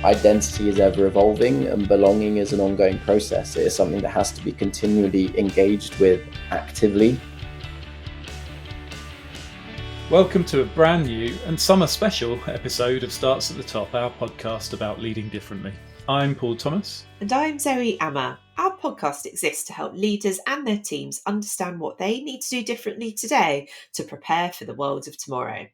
identity is ever evolving and belonging is an ongoing process. It is something that has to be continually engaged with actively. Welcome to a brand new and summer special episode of Starts at the Top, our podcast about leading differently. I'm Paul Thomas. And I'm Zoe Amma. Our podcast exists to help leaders and their teams understand what they need to do differently today to prepare for the world of tomorrow.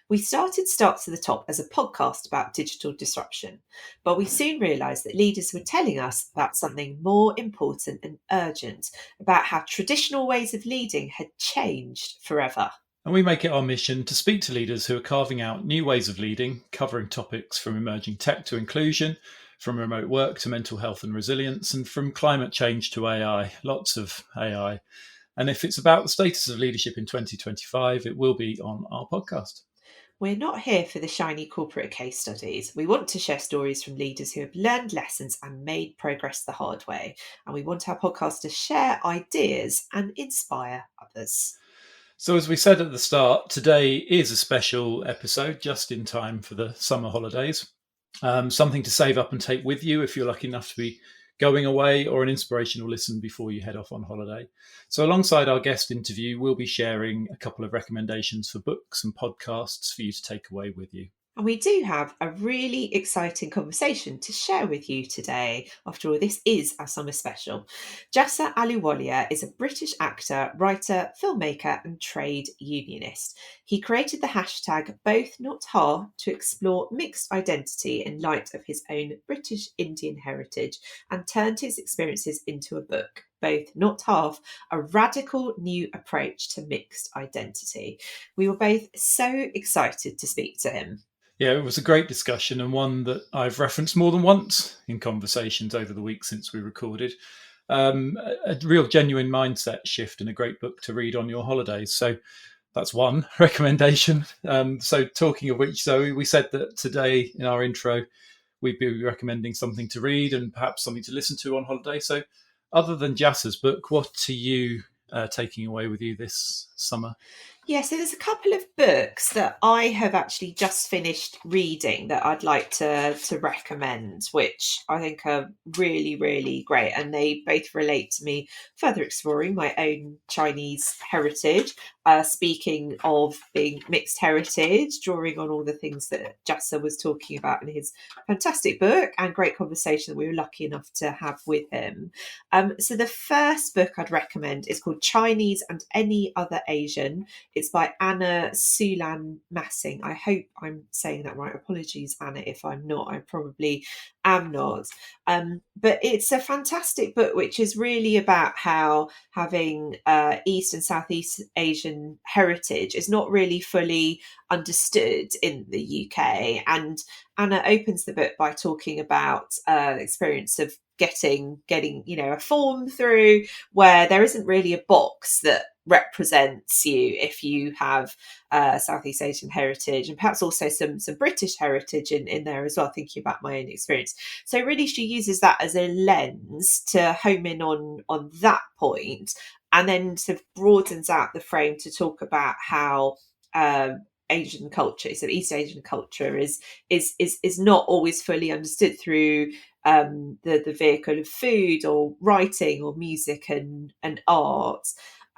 We started Starts at the Top as a podcast about digital disruption, but we soon realised that leaders were telling us about something more important and urgent, about how traditional ways of leading had changed forever. And we make it our mission to speak to leaders who are carving out new ways of leading, covering topics from emerging tech to inclusion, from remote work to mental health and resilience, and from climate change to AI, lots of AI. And if it's about the status of leadership in 2025, it will be on our podcast. We're not here for the shiny corporate case studies. We want to share stories from leaders who have learned lessons and made progress the hard way. And we want our podcast to share ideas and inspire others. So as we said at the start, today is a special episode just in time for the summer holidays. Something to save up and take with you if you're lucky enough to be going away, or an inspirational listen before you head off on holiday. So alongside our guest interview, we'll be sharing a couple of recommendations for books and podcasts for you to take away with you. And we do have a really exciting conversation to share with you today. After all, this is our summer special. Jassa Ahluwalia is a British actor, writer, filmmaker and trade unionist. He created the hashtag #BothNotHalf to explore mixed identity in light of his own British Indian heritage, and turned his experiences into a book, Both Not Half, a radical new approach to mixed identity. We were both so excited to speak to him. Yeah, it was a great discussion, and one that I've referenced more than once in conversations over the week since we recorded. A real genuine mindset shift and a great book to read on your holidays. So that's one recommendation. So talking of which, Zoe, we said that today in our intro, we'd be recommending something to read and perhaps something to listen to on holiday. So other than Jassa's book, what are you taking away with you this summer? Yeah, so there's a couple of books that I have actually just finished reading that I'd like to recommend, which I think are really, really great. And they both relate to me further exploring my own Chinese heritage. Speaking of being mixed heritage, drawing on all the things that Jassa was talking about in his fantastic book and great conversation that we were lucky enough to have with him. So the first book I'd recommend is called Chinese and Any Other Asian. It's by Anna Sulan Massing. I hope I'm saying that right. Apologies, Anna, if I'm not. I probably am not. But it's a fantastic book, which is really about how having East and Southeast Asian heritage is not really fully understood in the UK. And Anna opens the book by talking about the experience of getting a form through where there isn't really a box that represents you if you have Southeast Asian heritage, and perhaps also some British heritage in there as well, thinking about my own experience. So really she uses that as a lens to home in on that point, and then sort of broadens out the frame to talk about how Asian culture, so East Asian culture is not always fully understood through the vehicle of food or writing or music and art,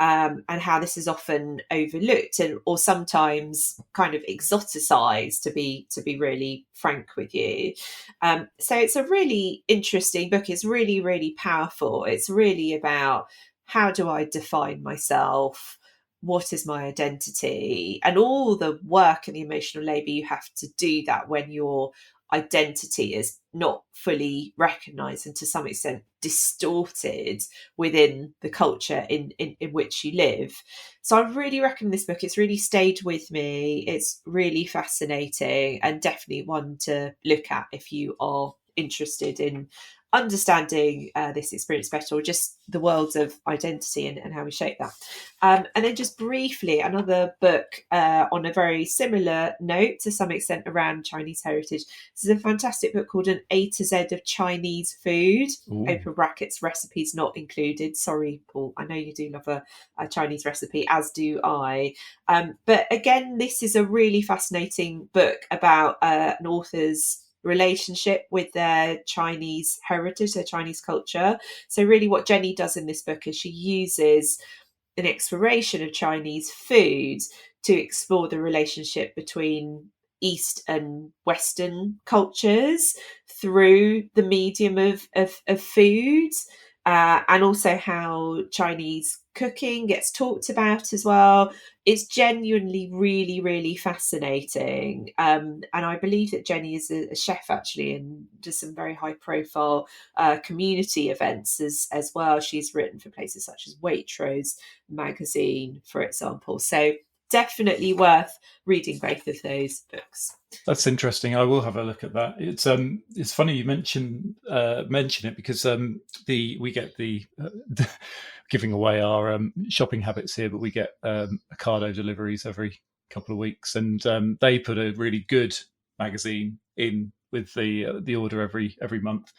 and how this is often overlooked or sometimes kind of exoticized, to be really frank with you. So it's a really interesting book. It's really, really powerful. It's really about how do I define myself? What is my identity? And all the work and the emotional labour you have to do that when your identity is not fully recognised and to some extent distorted within the culture in which you live. So I really recommend this book. It's really stayed with me. It's really fascinating and definitely one to look at if you are interested in understanding this experience better, or just the world of identity and how we shape that. And then just briefly, another book on a very similar note to some extent around Chinese heritage. This is a fantastic book called An A to Z of Chinese Food, open brackets, recipes not included. Sorry, Paul, I know you do love a Chinese recipe, as do I. But again, this is a really fascinating book about an author's relationship with their Chinese heritage, their Chinese culture. So really what Jenny does in this book is she uses an exploration of Chinese food to explore the relationship between East and Western cultures through the medium of food, and also how Chinese cooking gets talked about as well. It's genuinely really, really fascinating. And I believe that Jenny is a chef actually and does some very high profile community events as well. She's written for places such as Waitrose magazine, for example. So definitely worth reading both of those books. That's interesting. I will have a look at that. It's funny you mention it because we get the giving away our shopping habits here, but we get Ocado deliveries every couple of weeks, and they put a really good magazine in with the order every month,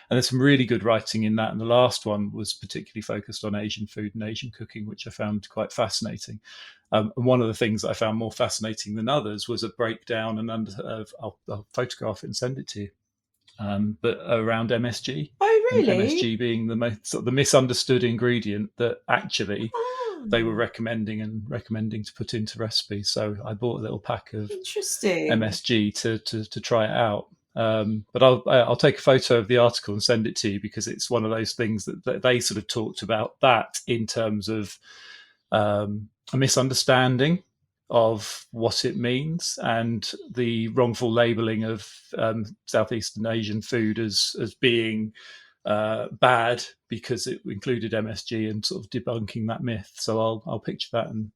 and there's some really good writing in that. And the last one was particularly focused on Asian food and Asian cooking, which I found quite fascinating. And one of the things that I found more fascinating than others was a breakdown and I'll photograph it and send it to you. But around MSG. Oh, really? And MSG being the most the misunderstood ingredient that actually they were recommending to put into recipes. So I bought a little pack of MSG to try it out. But I'll take a photo of the article and send it to you because it's one of those things that they sort of talked about that in terms of a misunderstanding of what it means and the wrongful labeling of Southeastern Asian food as being bad because it included MSG and sort of debunking that myth. So I'll picture that and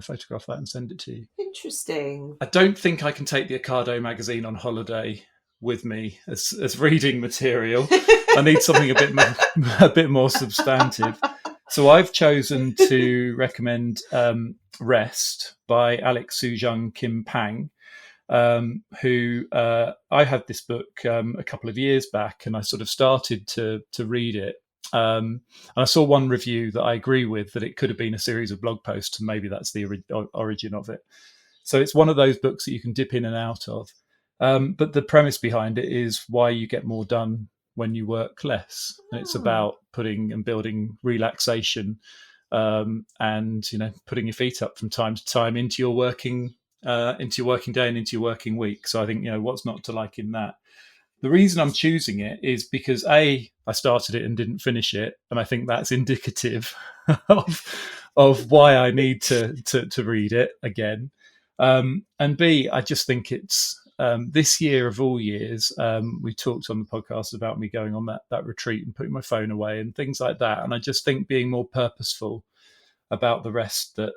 photograph that and send it to you. Interesting. I don't think I can take the Ocado magazine on holiday with me as reading material. I need something a bit more substantive. So I've chosen to recommend Rest by Alex Sujung Kim Pang, who I had this book a couple of years back, and I sort of started to read it. And I saw one review that I agree with, that it could have been a series of blog posts, and maybe that's the origin of it. So it's one of those books that you can dip in and out of. But the premise behind it is why you get more done when you work less. And it's about putting and building relaxation and, putting your feet up from time to time into your working day and into your working week. So I think, what's not to like in that? The reason I'm choosing it is because I started it and didn't finish it. And I think that's indicative of why I need to read it again. And B, I just think it's this year of all years. We talked on the podcast about me going on that retreat and putting my phone away and things like that. And I just think being more purposeful about the rest that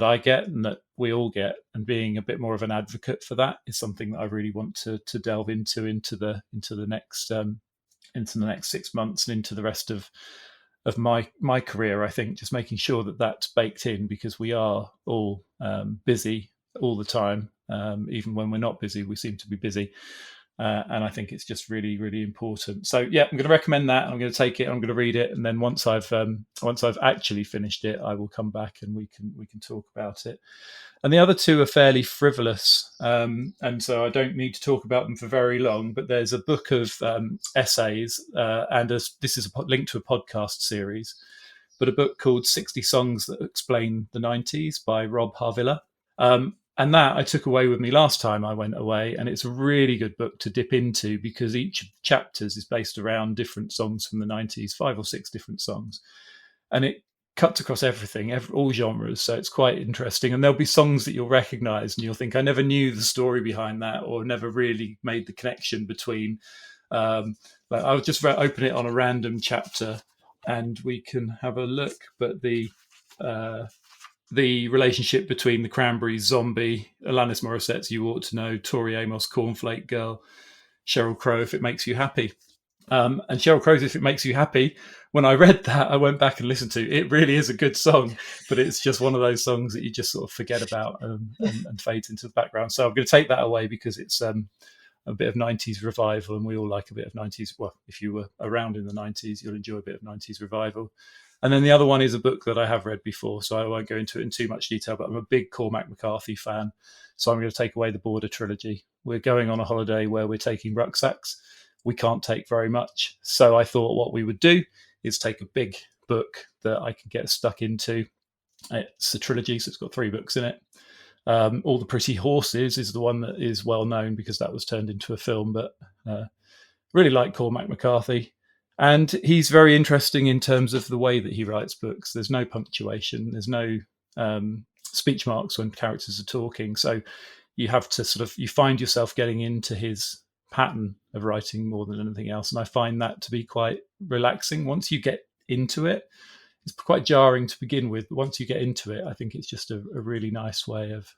I get and that we all get, and being a bit more of an advocate for that is something that I really want to delve into the next 6 months and into the rest of my career. I think just making sure that that's baked in, because we are all busy all the time. Even when we're not busy, we seem to be busy. And I think it's just really, really important. So yeah, I'm going to recommend that. I'm going to take it. I'm going to read it, and then once I've actually finished it, I will come back and we can talk about it. And the other two are fairly frivolous, and so I don't need to talk about them for very long. But there's a book of essays, and this is a link to a podcast series, but a book called 60 Songs That Explain the 90s by Rob Harvilla. And that I took away with me last time I went away, and it's a really good book to dip into because each of the chapters is based around different songs from the 90s, 5 or 6 different songs. And it cuts across everything, all genres, so it's quite interesting. And there'll be songs that you'll recognise and you'll think, I never knew the story behind that, or never really made the connection between... I'll just open it on a random chapter and we can have a look, but the relationship between the Cranberries, Zombie, Alanis Morissette's You Ought to Know, Tori Amos, Cornflake Girl, Sheryl Crow, If It Makes You Happy. And Sheryl Crow's If It Makes You Happy, when I read that, I went back and listened to it. It really is a good song, but it's just one of those songs that you just sort of forget about and fades into the background. So I'm going to take that away because it's a bit of 90s revival, and we all like a bit of 90s. Well, if you were around in the 90s, you'll enjoy a bit of 90s revival. And then the other one is a book that I have read before, so I won't go into it in too much detail, but I'm a big Cormac McCarthy fan. So I'm going to take away the Border trilogy. We're going on a holiday where we're taking rucksacks. We can't take very much. So I thought what we would do is take a big book that I can get stuck into. It's a trilogy, so it's got 3 books in it. All the Pretty Horses is the one that is well known because that was turned into a film, but really like Cormac McCarthy. And he's very interesting in terms of the way that he writes books. There's no punctuation. There's no speech marks when characters are talking. So you have to you find yourself getting into his pattern of writing more than anything else. And I find that to be quite relaxing. Once you get into it, it's quite jarring to begin with. But once you get into it, I think it's just a really nice way of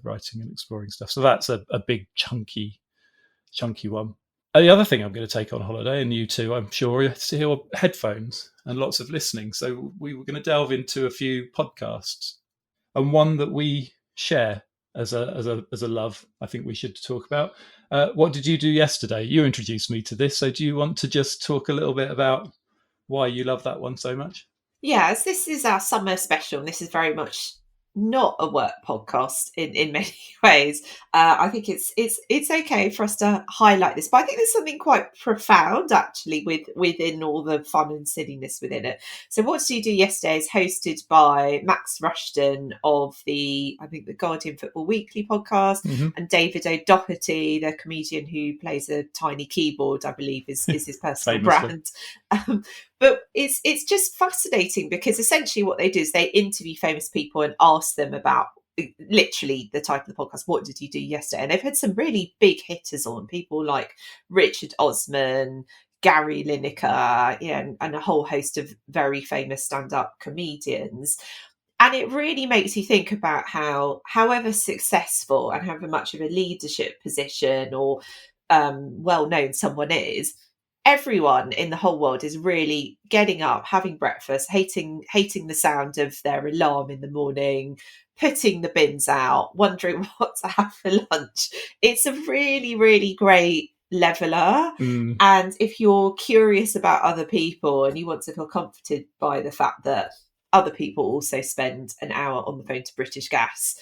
writing and exploring stuff. So that's a big chunky one. The other thing I'm going to take on holiday, and you too, I'm sure, is to hear headphones and lots of listening. So we were going to delve into a few podcasts, and one that we share as a love, I think we should talk about. What did you do yesterday? You introduced me to this, so do you want to just talk a little bit about why you love that one so much? Yeah, as this is our summer special, and this is very much not a work podcast in many ways. I think it's okay for us to highlight this, but I think there's something quite profound actually within all the fun and silliness within it. So What Did You Do Yesterday is hosted by Max Rushton of the Guardian Football Weekly podcast, and David O'Doherty, the comedian who plays a tiny keyboard, I believe is his personal brand. But it's just fascinating because essentially what they do is they interview famous people and ask them about literally the title of the podcast, What Did You Do Yesterday? And they've had some really big hitters on, people like Richard Osman, Gary Lineker, and a whole host of very famous stand-up comedians. And it really makes you think about how, however successful and however much of a leadership position or well-known someone is, everyone in the whole world is really getting up, having breakfast, hating the sound of their alarm in the morning, putting the bins out, wondering what to have for lunch. It's a really, really great leveler. And if you're curious about other people and you want to feel comforted by the fact that other people also spend an hour on the phone to British Gas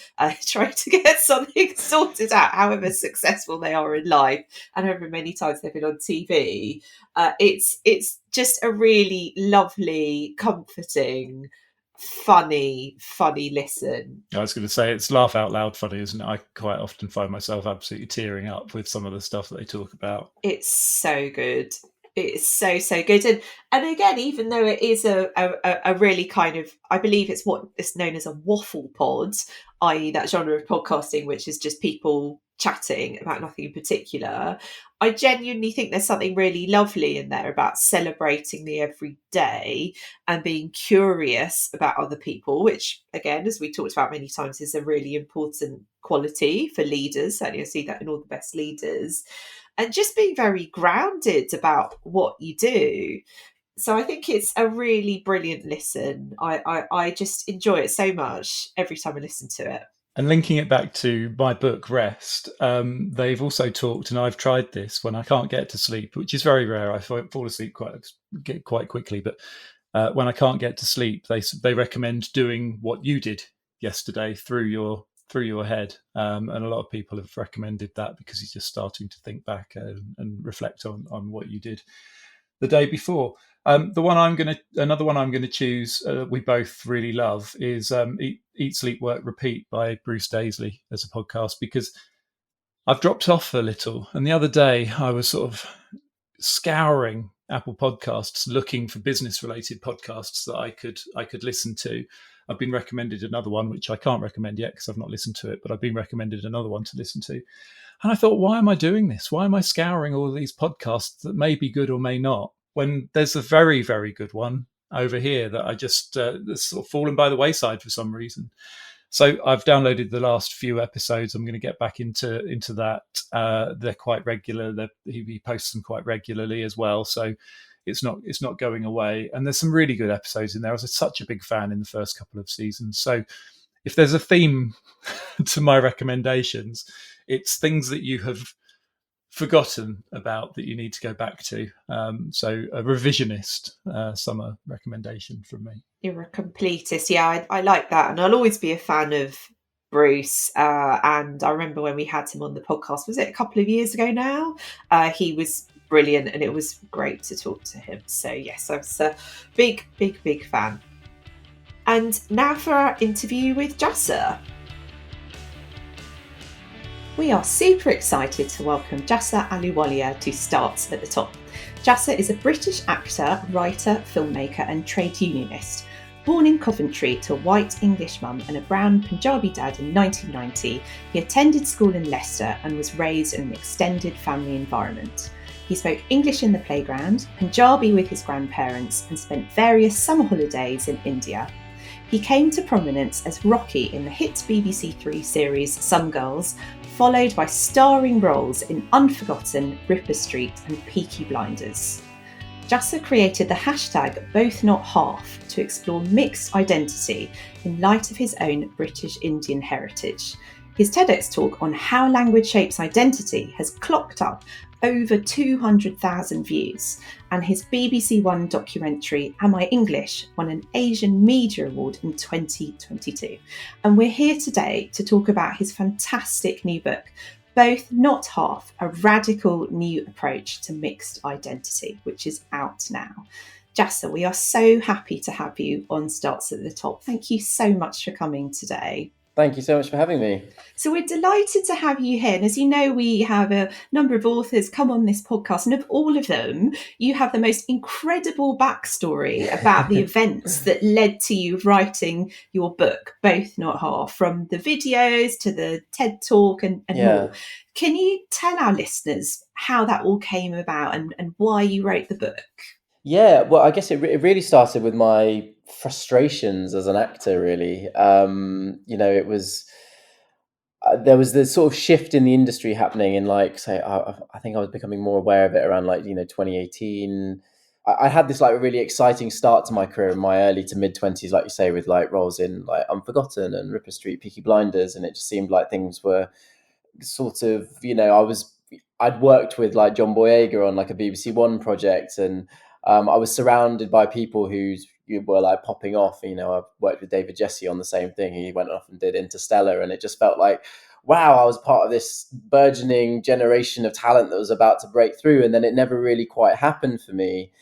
trying to get something sorted out, however successful they are in life and however many times they've been on TV. It's just a really lovely, comforting, funny listen. I was going to say, it's laugh out loud funny, isn't it? I quite often find myself absolutely tearing up with some of the stuff that they talk about. It's so good. It's so good, and again, even though it is a really kind of, I believe it's what is known as a waffle pod, i.e. that genre of podcasting which is just people chatting about nothing in particular, I genuinely think there's something really lovely in there about celebrating the everyday and being curious about other people, which again, as we talked about many times, is a really important quality for leaders. Certainly I see that in all the best leaders. And just being very grounded about what you do. So I think it's a really brilliant listen. I just enjoy it so much every time I listen to it. And linking it back to my book, Rest, they've also talked, and I've tried this when I can't get to sleep, which is very rare. I fall asleep quite quickly. But when I can't get to sleep, they recommend doing what you did yesterday through your head, and a lot of people have recommended that because you're just starting to think back and reflect on what you did the day before. Another one I'm going to choose, we both really love, is Eat, Sleep, Work, Repeat by Bruce Daisley as a podcast, because I've dropped off a little. And the other day I was sort of scouring Apple Podcasts looking for business related podcasts that I could listen to. I've been recommended another one, which I can't recommend yet because I've not listened to it, but I've been recommended another one to listen to. And I thought, why am I doing this? Why am I scouring all of these podcasts that may be good or may not, when there's a very, very good one over here that I just that's sort of fallen by the wayside for some reason. So I've downloaded the last few episodes. I'm going to get back into that. They're quite regular. He posts them quite regularly as well. So it's not going away. And there's some really good episodes in there. I was such a big fan in the first couple of seasons. So if there's a theme to my recommendations, it's things that you have forgotten about that you need to go back to. So a revisionist summer recommendation from me. You're a completist. Yeah, I like that. And I'll always be a fan of Bruce. And I remember when we had him on the podcast, was it a couple of years ago now? He was brilliant and it was great to talk to him. So yes, I was a big fan. And now for our interview with Jassa. We are super excited to welcome Jassa Ahluwalia to Starts at the Top. Jassa is a British actor, writer, filmmaker and trade unionist. Born in Coventry to a white English mum and a brown Punjabi dad in 1990, he attended school in Leicester and was raised in an extended family environment. He spoke English in the playground, Punjabi with his grandparents and spent various summer holidays in India. He came to prominence as Rocky in the hit BBC Three series Some Girls, followed by starring roles in Unforgotten, Ripper Street and Peaky Blinders. Jassa created the hashtag #BothNotHalf to explore mixed identity in light of his own British Indian heritage. His TEDx talk on how language shapes identity has clocked up over 200,000 views, and his BBC One documentary Am I English won an Asian Media Award in 2022. And we're here today to talk about his fantastic new book, Both Not Half, a radical new approach to mixed identity, which is out now. Jassa, we are so happy to have you on Starts at the Top. Thank you so much for coming today. Thank you so much for having me. So we're delighted to have you here. And as you know, we have a number of authors come on this podcast, and of all of them, you have the most incredible backstory about the events that led to you writing your book, Both Not Half, from the videos to the TED Talk and more. Can you tell our listeners how that all came about and why you wrote the book? Yeah, well, I guess it really started with my frustrations as an actor, really. It was there was this sort of shift in the industry happening in, like, say, I think I was becoming more aware of it around 2018. I had this like really exciting start to my career in my early to mid 20s, like you say, with like roles in like Unforgotten and Ripper Street, Peaky Blinders, and it just seemed like things were sort of, I'd worked with like John Boyega on like a BBC One project, and I was surrounded by people who were like popping off. I worked with David Jesse on the same thing. He went off and did Interstellar, and it just felt like, wow, I was part of this burgeoning generation of talent that was about to break through. And then it never really quite happened for me.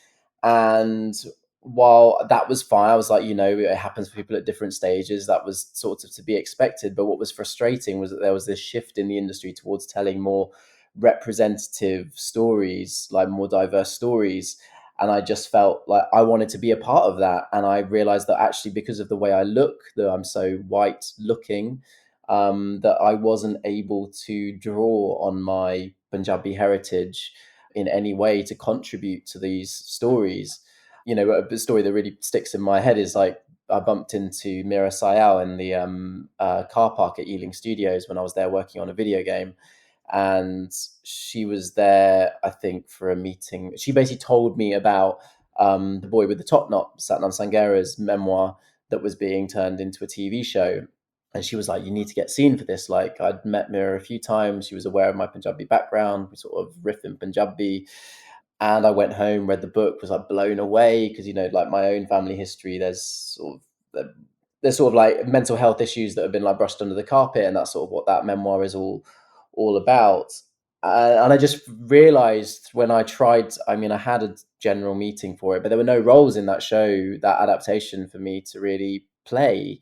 And while that was fine, I was like, it happens for people at different stages. That was sort of to be expected. But what was frustrating was that there was this shift in the industry towards telling more representative stories, like more diverse stories. And I just felt like I wanted to be a part of that. And I realized that actually, because of the way I look, that I'm so white looking, that I wasn't able to draw on my Punjabi heritage in any way to contribute to these stories. A story that really sticks in my head is like, I bumped into Mira Sayal in the car park at Ealing Studios when I was there working on a video game. And she was there, I think, for a meeting. She basically told me about The Boy with the Top Knot, Satnam Sanghera's memoir that was being turned into a TV show. And she was like, you need to get seen for this. Like, I'd met Mira a few times. She was aware of my Punjabi background. We sort of riff in Punjabi. And I went home, read the book, was like blown away because, like my own family history, there's sort of like mental health issues that have been like brushed under the carpet. And that's sort of what that memoir is all about. And I just realized when I tried, I had a general meeting for it, but there were no roles in that show, that adaptation, for me to really play.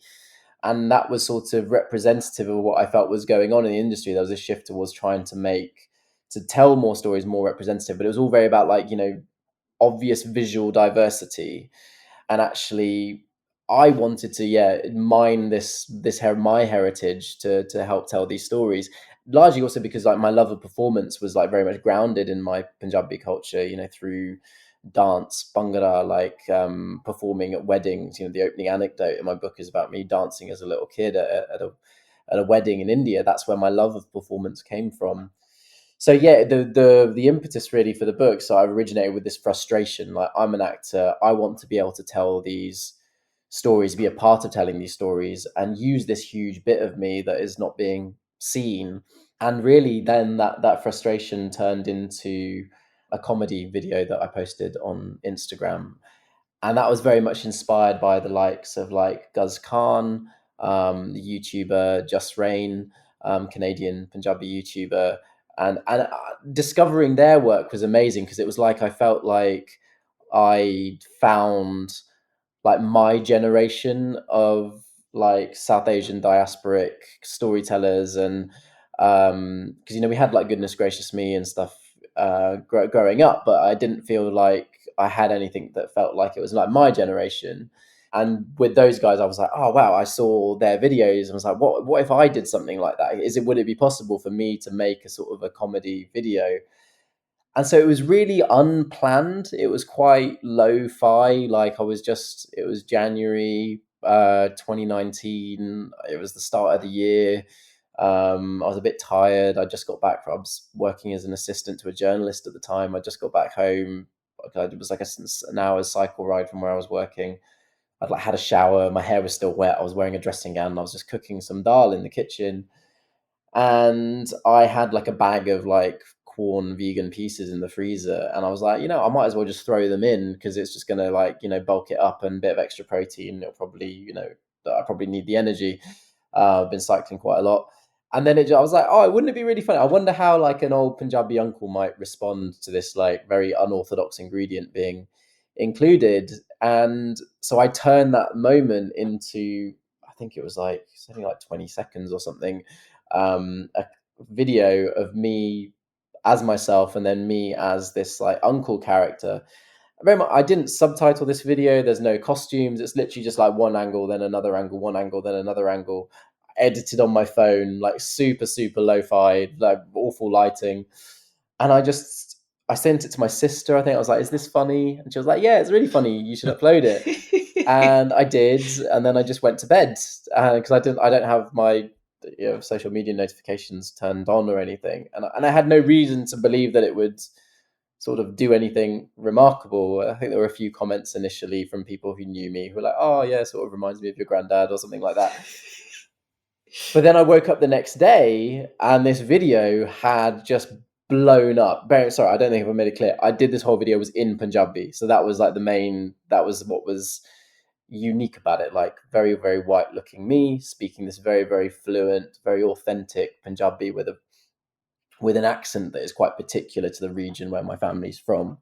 And that was sort of representative of what I felt was going on in the industry. There was a shift towards trying to tell more stories, more representative, but it was all very about like, obvious visual diversity. And actually I wanted to, mine my heritage to help tell these stories. Largely also because like my love of performance was like very much grounded in my Punjabi culture, through dance, bhangra, like performing at weddings. The opening anecdote in my book is about me dancing as a little kid at a wedding in India. That's where my love of performance came from. So the impetus really for the book, so I originated with this frustration. Like, I'm an actor, I want to be able to tell these stories, be a part of telling these stories, and use this huge bit of me that is not being seen. And really then that frustration turned into a comedy video that I posted on Instagram. And that was very much inspired by the likes of like Guz Khan, the YouTuber Just Rain, Canadian Punjabi YouTuber, and discovering their work was amazing, because it was like I felt like I found like my generation of like South Asian diasporic storytellers. And because we had like Goodness Gracious Me and stuff growing up, but I didn't feel like I had anything that felt like it was like my generation. And with those guys, I was like, oh wow, I saw their videos and was like, what if I did something like that? Would it be possible for me to make a sort of a comedy video? And so it was really unplanned. It was quite lo-fi. Like it was January 2019. It was the start of the year. I was a bit tired. I just got back from, I was working as an assistant to a journalist at the time. I just got back home. It was like an hour's cycle ride from where I was working. I'd like had a shower. My hair was still wet. I was wearing a dressing gown. And I was just cooking some dal in the kitchen, and I had like a bag of like corn vegan pieces in the freezer, and I was like, I might as well just throw them in, because it's just gonna like bulk it up, and a bit of extra protein. It'll probably I probably need the energy. I've been cycling quite a lot. And then I was like, oh, wouldn't it be really funny? I wonder how like an old Punjabi uncle might respond to this like very unorthodox ingredient being included. And so I turned that moment into, I think it was like something like 20 seconds or something, a video of me as myself, and then me as this like uncle character. Very much, I didn't subtitle this video. There's no costumes. It's literally just like one angle, then another angle, one angle, then another angle, edited on my phone, like super, super lo-fi, like awful lighting. And I sent it to my sister. I think I was like, is this funny? And she was like, yeah, it's really funny. You should upload it. And I did. And then I just went to bed, because I don't have my social media notifications turned on or anything. And I had no reason to believe that it would sort of do anything remarkable. I think there were a few comments initially from people who knew me who were like, oh yeah, sort of reminds me of your granddad or something like that. But then I woke up the next day and this video had just blown up. Sorry, I don't think if I made it clear. I did this whole video was in Punjabi. So that was like that was what was unique about it. Like very, very white looking me speaking this very, very fluent, very authentic Punjabi with an accent that is quite particular to the region where my family's from,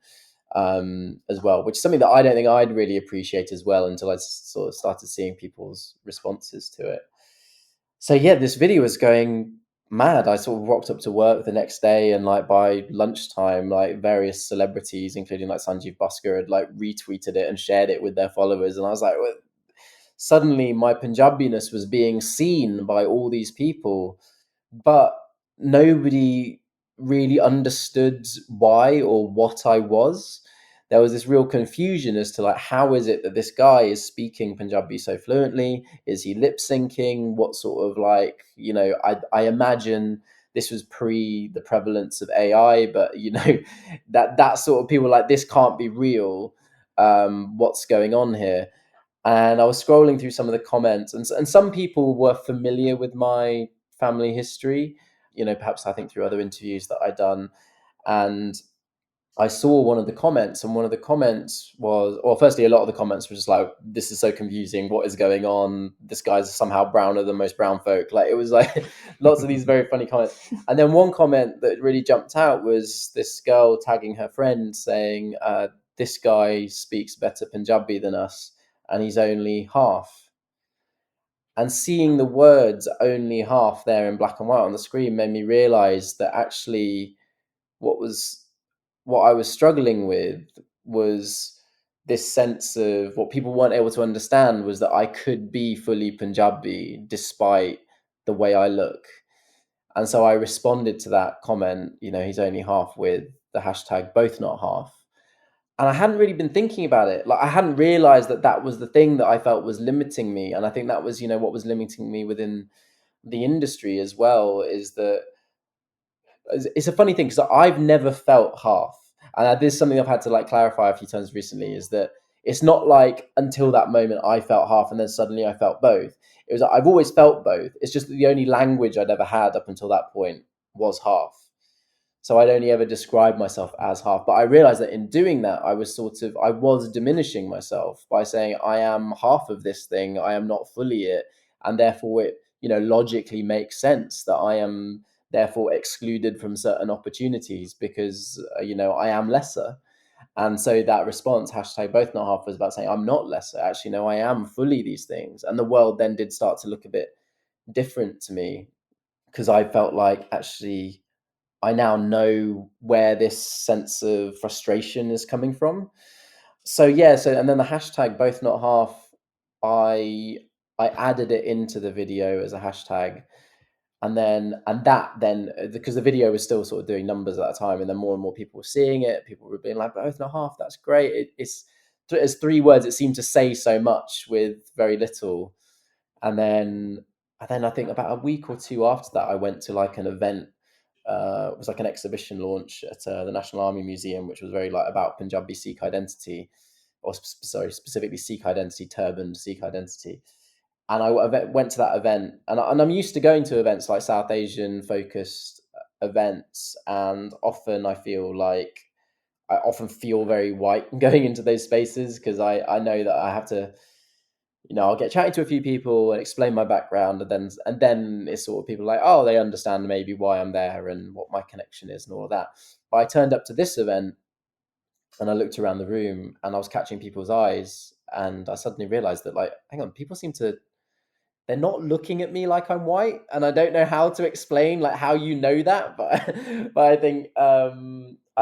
as well, which is something that I don't think I'd really appreciate as well until I sort of started seeing people's responses to it. So yeah, this video was going mad. I sort of rocked up to work the next day, and like by lunchtime, like various celebrities, including like Sanjeev Bhaskar, had like retweeted it and shared it with their followers. And I was like, well, suddenly my Punjabiness was being seen by all these people, but nobody really understood why or what I was. There was this real confusion as to like, how is it that this guy is speaking Punjabi so fluently? Is he lip syncing? What sort of like, I imagine this was pre the prevalence of AI, but that sort of people like, this can't be real. What's going on here? And I was scrolling through some of the comments, and some people were familiar with my family history, perhaps I think through other interviews that I'd done. And I saw one of the comments, and one of the comments was, well, firstly, a lot of the comments were just like, this is so confusing. What is going on? This guy's somehow browner than most brown folk. Like, it was like lots of these very funny comments. And then one comment that really jumped out was this girl tagging her friend saying, this guy speaks better Punjabi than us, and he's only half. And seeing the words only half there in black and white on the screen made me realize that actually what I was struggling with was this sense of what people weren't able to understand was that I could be fully Punjabi despite the way I look. And so I responded to that comment, he's only half, with the hashtag both not half. And I hadn't really been thinking about it. Like, I hadn't realized that that was the thing that I felt was limiting me. And I think that was, what was limiting me within the industry as well, is that it's a funny thing, because I've never felt half. And this is something I've had to like clarify a few times recently, is that it's not like until that moment I felt half and then suddenly I felt both. It was, I've always felt both. It's just that the only language I'd ever had up until that point was half. So I'd only ever described myself as half. But I realized that in doing that, I was diminishing myself by saying I am half of this thing. I am not fully it. And therefore it, logically makes sense that I am therefore excluded from certain opportunities because, I am lesser. And so that response, hashtag both not half, was about saying I'm not lesser. Actually, no, I am fully these things. And the world then did start to look a bit different to me because I felt like actually I now know where this sense of frustration is coming from. So yeah, and then the hashtag both not half, I added it into the video as a hashtag, and that then because the video was still sort of doing numbers at that time, and then more and more people were seeing it. People were being like, both not half, that's great. It's 3 words. It seemed to say so much with very little. And then I think about a week or two after that, I went to like an event. It was like an exhibition launch at the National Army Museum, which was very like about Punjabi Sikh identity, or specifically Sikh identity, turbaned Sikh identity. And I went to that event, and I'm used to going to events like South Asian focused events, and I often feel very white going into those spaces because I know that I have to, I'll get chatting to a few people and explain my background, and then it's sort of people like, oh, they understand maybe why I'm there and what my connection is and all of that. But I turned up to this event and I looked around the room and I was catching people's eyes, and I suddenly realized that, like, hang on, people seem to they're not looking at me like I'm white, and I don't know how to explain like how that, but but I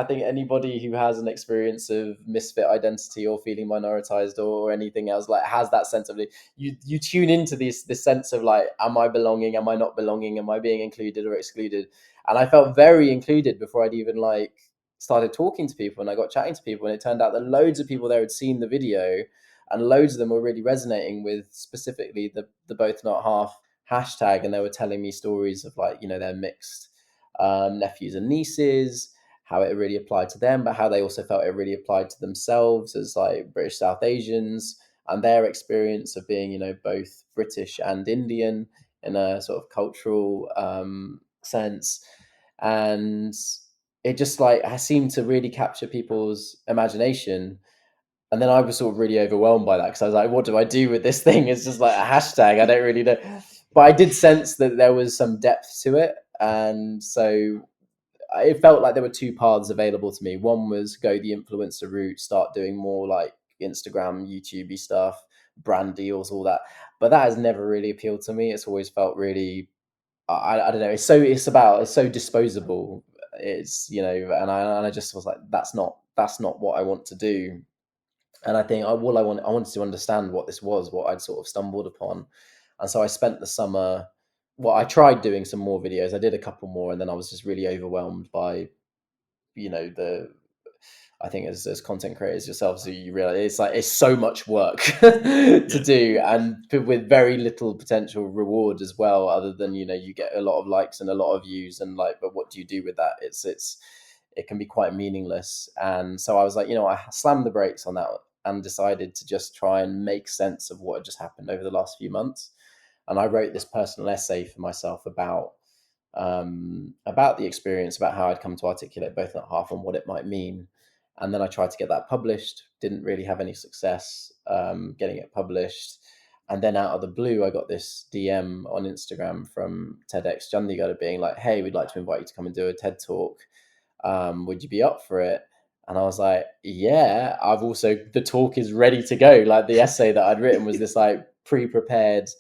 think anybody who has an experience of misfit identity or feeling minoritized or anything else like has that sense of you tune into this sense of like, am I belonging, am I not belonging, am I being included or excluded? And I felt very included before I'd even like started talking to people, and I got chatting to people, and it turned out that loads of people there had seen the video, and loads of them were really resonating with specifically the both not half hashtag, and they were telling me stories of like, their mixed nephews and nieces, how it really applied to them, but how they also felt it really applied to themselves as like British South Asians, and their experience of being, both British and Indian in a sort of cultural sense. And it just like has seemed to really capture people's imagination. And then I was sort of really overwhelmed by that because I was like, what do I do with this thing? It's just like a hashtag. I don't really know. But I did sense that there was some depth to it. And so it felt like there were two paths available to me. One was go the influencer route, start doing more like Instagram, YouTube stuff, brand deals, all that. But that has never really appealed to me. It's always felt really, I don't know. It's so disposable. It's, and I just was like, that's not what I want to do. And I think I wanted to understand what this was, what I'd sort of stumbled upon. And so I spent the summer, well, I tried doing some more videos. I did a couple more, and then I was just really overwhelmed by, the, I think as content creators yourselves, you realize it's like, it's so much work to do, and with very little potential reward as well, other than, you get a lot of likes and a lot of views, and like, but what do you do with that? It can be quite meaningless. And so I was like, I slammed the brakes on that and decided to just try and make sense of what had just happened over the last few months. And I wrote this personal essay for myself about the experience, about how I'd come to articulate both not half and what it might mean. And then I tried to get that published, didn't really have any success getting it published. And then out of the blue, I got this DM on Instagram from TEDx Chandigarh being like, hey, we'd like to invite you to come and do a TED talk. Would you be up for it? And I was like, yeah. The talk is ready to go. Like, the essay that I'd written was this like pre-prepared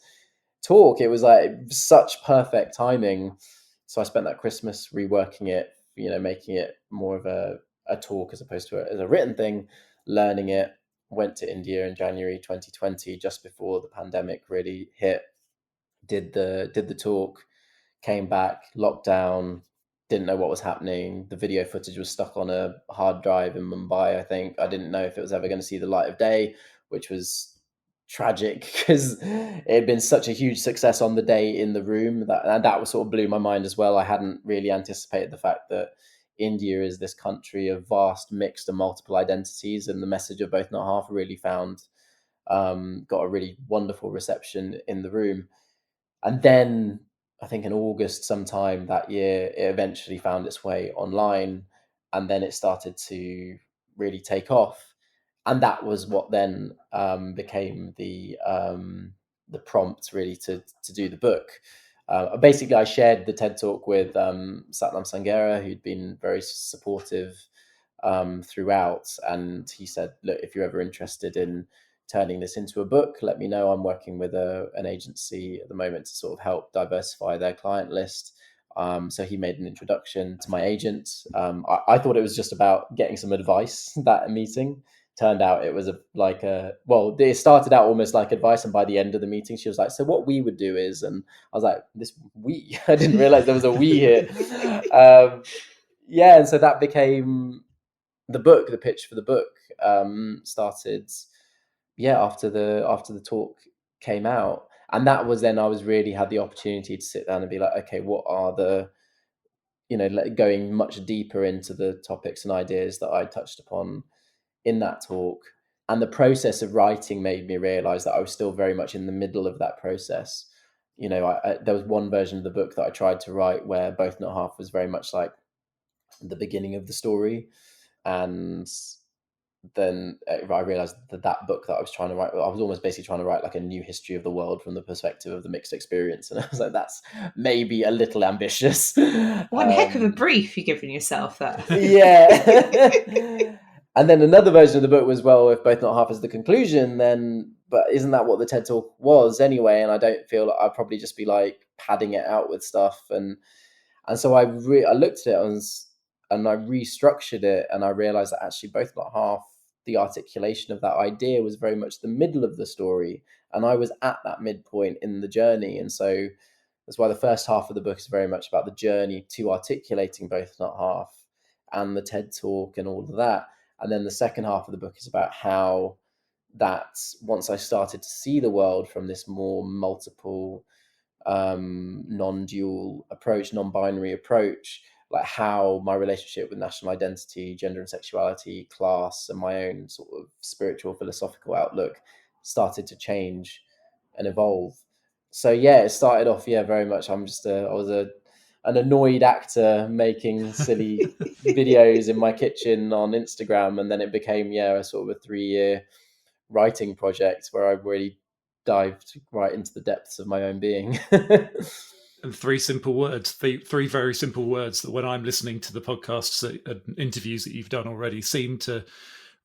talk. It was like such perfect timing. So I spent that Christmas reworking it, making it more of a talk as opposed to as a written thing, learning it. Went to India in January 2020, just before the pandemic really hit. Did the talk, came back, lockdown, didn't know what was happening. The video footage was stuck on a hard drive in Mumbai, I think. I didn't know if it was ever going to see the light of day, which was tragic because it had been such a huge success on the day in the room, that was sort of blew my mind as well. I hadn't really anticipated the fact that India is this country of vast mixed and multiple identities, and the message of both not half really got a really wonderful reception in the room. And then I think in August sometime that year, it eventually found its way online, and then it started to really take off. And that was what then became the prompt really to do the book. Basically, I shared the TED talk with Satnam Sangera, who'd been very supportive throughout, and he said, "Look, if you're ever interested in turning this into a book, let me know. I'm working with an agency at the moment to sort of help diversify their client list." So he made an introduction to my agent. I thought it was just about getting some advice, that meeting. Turned out it was well, it started out almost like advice, and by the end of the meeting, she was like, "So what we would do is," and I was like, "This we?" I didn't realize there was a we here. Yeah, and so that became the book. The pitch for the book started, yeah, after the talk came out, and that was then I was really had the opportunity to sit down and be like, okay, what are the, going much deeper into the topics and ideas that I touched upon in that talk. And the process of writing made me realize that I was still very much in the middle of that process. There was one version of the book that I tried to write where Both Not Half was very much like the beginning of the story, and then I realized that book that I was trying to write, I was almost basically trying to write like a new history of the world from the perspective of the mixed experience, and I was like, that's maybe a little ambitious. One heck of a brief you're giving yourself there. Yeah. And then another version of the book was, well, if Both Not Half is the conclusion, then, but isn't that what the TED Talk was anyway? And I don't feel like I'd probably just be like padding it out with stuff. And so I looked at it and I restructured it, and I realized that actually Both Not Half, the articulation of that idea, was very much the middle of the story, and I was at that midpoint in the journey. And so that's why the first half of the book is very much about the journey to articulating Both Not Half and the TED Talk and all of that. And then the second half of the book is about how that, once I started to see the world from this more multiple, non-dual approach, non-binary approach, like how my relationship with national identity, gender and sexuality, class, and my own sort of spiritual philosophical outlook started to change and evolve. So yeah, it started off, yeah, very much I was an annoyed actor making silly videos in my kitchen on Instagram, and then it became, yeah, a sort of a 3-year writing project where I really dived right into the depths of my own being. And three simple words, three very simple words that when I'm listening to the podcasts and interviews that you've done already seem to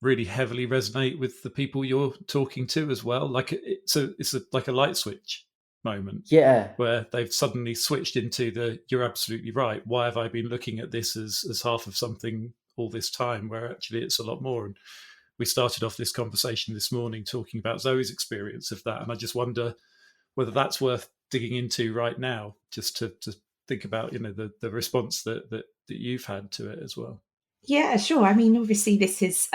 really heavily resonate with the people you're talking to as well. Like it's like a light switch moment. Yeah. Where they've suddenly switched into you're absolutely right. Why have I been looking at this as half of something all this time, where actually it's a lot more? And we started off this conversation this morning talking about Zoe's experience of that. And I just wonder whether that's worth digging into right now, just to think about, the response that you've had to it as well. Yeah, sure. I mean, obviously, this is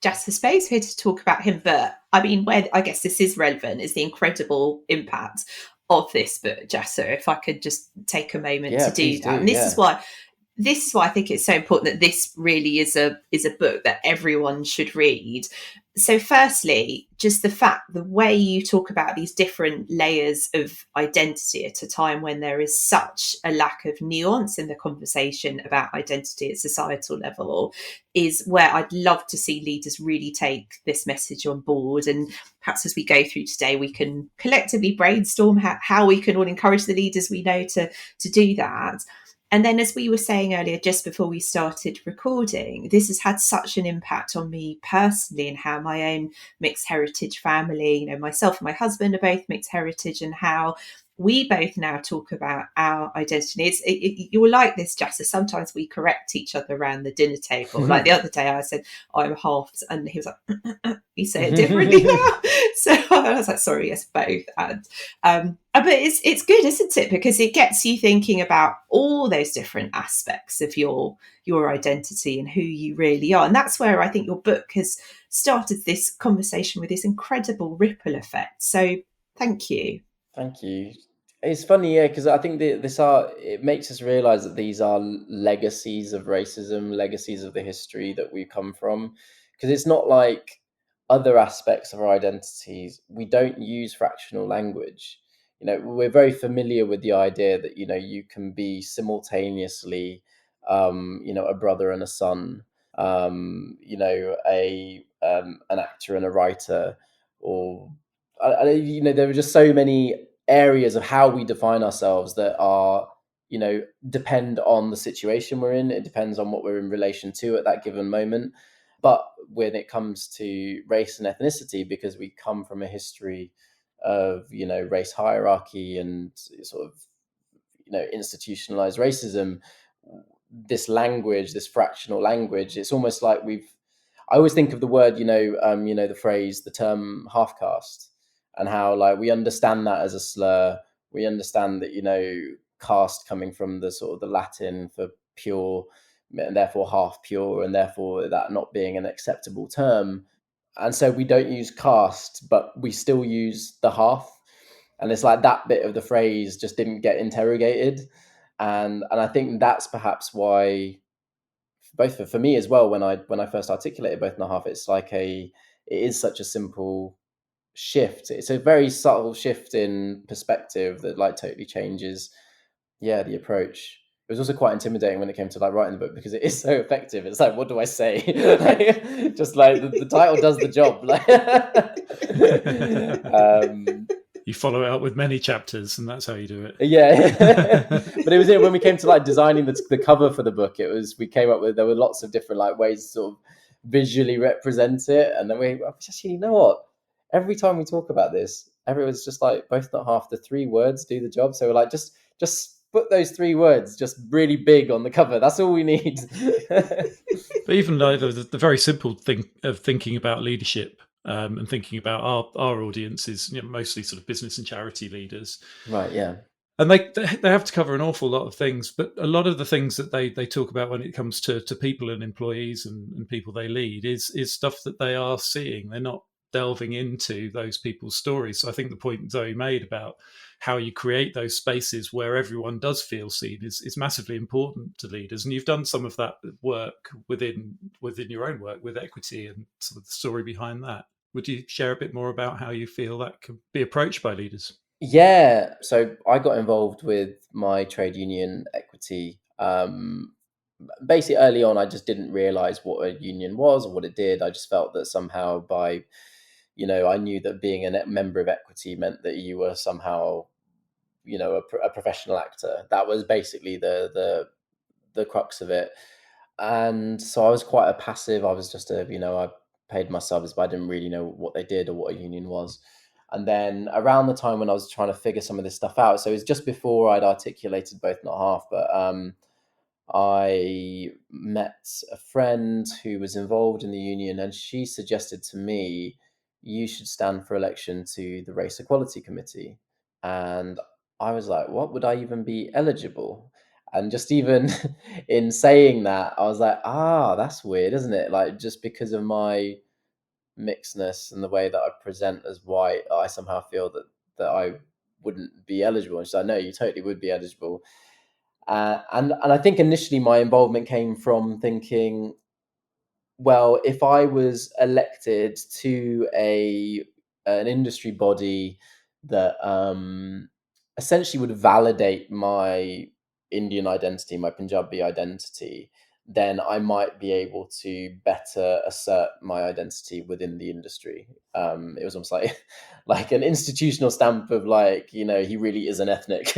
Jasper's space. We're here to talk about him, but I mean, where I guess this is relevant is the incredible impact of this book, Jassa. If I could just take a moment to do that, and this is why I think it's so important that this really is a book that everyone should read. So firstly, just the way you talk about these different layers of identity at a time when there is such a lack of nuance in the conversation about identity at societal level is where I'd love to see leaders really take this message on board. And perhaps as we go through today, we can collectively brainstorm how we can all encourage the leaders we know to do that. And then, as we were saying earlier, just before we started recording, this has had such an impact on me personally and how my own mixed heritage family, myself and my husband are both mixed heritage, and how we both now talk about our identity. You're like this, Jassa. Sometimes we correct each other around the dinner table. Like the other day, I said, I'm half, and he was like, you say it differently now. So I was like, sorry, yes, both. And but it's good, isn't it? Because it gets you thinking about all those different aspects of your identity and who you really are. And that's where I think your book has started this conversation with this incredible ripple effect. So thank you. Thank you. It's funny, yeah, because I think it makes us realize that these are legacies of racism, legacies of the history that we come from. Because it's not like other aspects of our identities. We don't use fractional language. we're very familiar with the idea that, you can be simultaneously, a brother and a son, an actor and a writer, or there are just so many areas of how we define ourselves that are, depend on the situation we're in. It depends on what we're in relation to at that given moment. But when it comes to race and ethnicity, because we come from a history of, race hierarchy and sort of, institutionalized racism, this fractional language, it's almost like I always think of the word, the phrase, the term half caste, and how, like, we understand that as a slur. We understand that, caste coming from the sort of the Latin for pure, and therefore half pure, and therefore that not being an acceptable term. And so we don't use caste, but we still use the half. And it's like that bit of the phrase just didn't get interrogated. And I think that's perhaps why, both for me as well, when I first articulated both and a half, it is such a simple shift. It's a very subtle shift in perspective that, like, totally changes, the approach. It was also quite intimidating when it came to, like, writing the book, because it is so effective. It's like, what do I say? Like, just like the title does the job. Like, you follow it up with many chapters, and that's how you do it. Yeah. But it was when we came to, like, designing the cover for the book, there were lots of different, like, ways to sort of visually represent it. And then we just, you know what? Every time we talk about this, everyone's just like, both not half, the 3 words do the job. So we're like, just put those 3 words just really big on the cover. That's all we need. But even like the very simple thing of thinking about leadership, and thinking about our audience is, mostly sort of business and charity leaders. Right, yeah. And they have to cover an awful lot of things, but a lot of the things that they talk about when it comes to people and employees and people they lead is stuff that they are seeing. They're not delving into those people's stories. So I think the point Zoe made about how you create those spaces where everyone does feel seen is massively important to leaders. And you've done some of that work within your own work with equity and sort of the story behind that. Would you share a bit more about how you feel that could be approached by leaders? Yeah, so I got involved with my trade union equity. Basically, early on, I just didn't realize what a union was or what it did. I just felt that somehow I knew that being a member of equity meant that you were somehow, a professional actor. That was basically the crux of it. And so I was quite a passive. I was just I paid my subs, but I didn't really know what they did or what a union was. And then around the time when I was trying to figure some of this stuff out, so it was just before I'd articulated both not half, but I met a friend who was involved in the union, and she suggested to me, you should stand for election to the Race Equality Committee. And I was like, what, would I even be eligible? And just even in saying that, I was like, that's weird, isn't it? Like, just because of my mixedness and the way that I present as white, I somehow feel that I wouldn't be eligible. And she's like, no, you totally would be eligible. And I think initially my involvement came from thinking, well, if I was elected to an industry body that essentially would validate my Indian identity, my Punjabi identity, then I might be able to better assert my identity within the industry. It was almost like like an institutional stamp of, like, he really is an ethnic.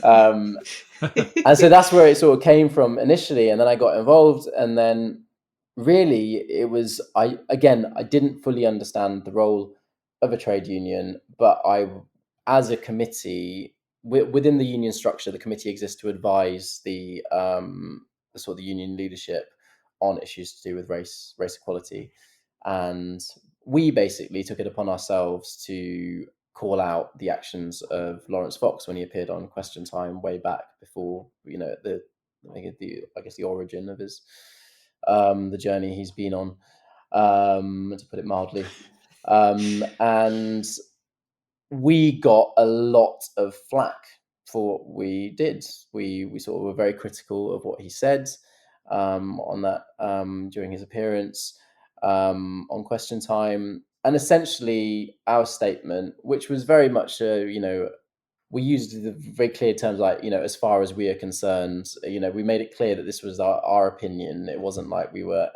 And so that's where it sort of came from initially. And then I got involved, and then really it was, I didn't fully understand the role of a trade union, but as a committee, within the union structure, the committee exists to advise the sort of the union leadership on issues to do with race equality. And we basically took it upon ourselves to call out the actions of Lawrence Fox when he appeared on Question Time way back before, I guess the origin of his the journey he's been on, to put it mildly. And we got a lot of flack for what we did. We sort of were very critical of what he said on that during his appearance on Question Time. And essentially our statement, which was very much we used the very clear terms like, as far as we are concerned, we made it clear that this was our opinion. It wasn't like we were,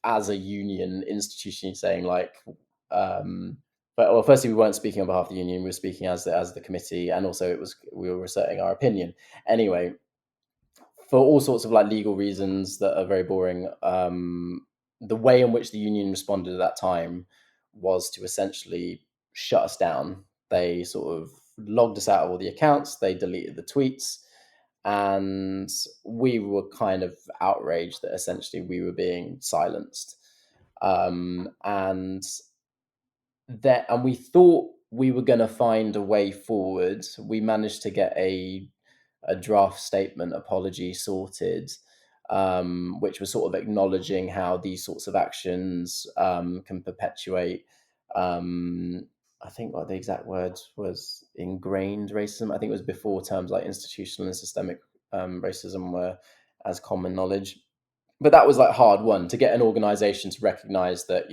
as a union institution, saying like, but well, firstly, we weren't speaking on behalf of the union. We were speaking as the committee, and also we were asserting our opinion. Anyway, for all sorts of like legal reasons that are very boring, the way in which the union responded at that time was to essentially shut us down. They sort of logged us out of all the accounts. They deleted the tweets, and we were kind of outraged that essentially we were being silenced. And we thought we were going to find a way forward. We managed to get a draft statement apology sorted, which was sort of acknowledging how these sorts of actions can perpetuate. I think what the exact word was, ingrained racism. I think it was before terms like institutional and systemic racism were as common knowledge. But that was like hard won to get an organization to recognize that,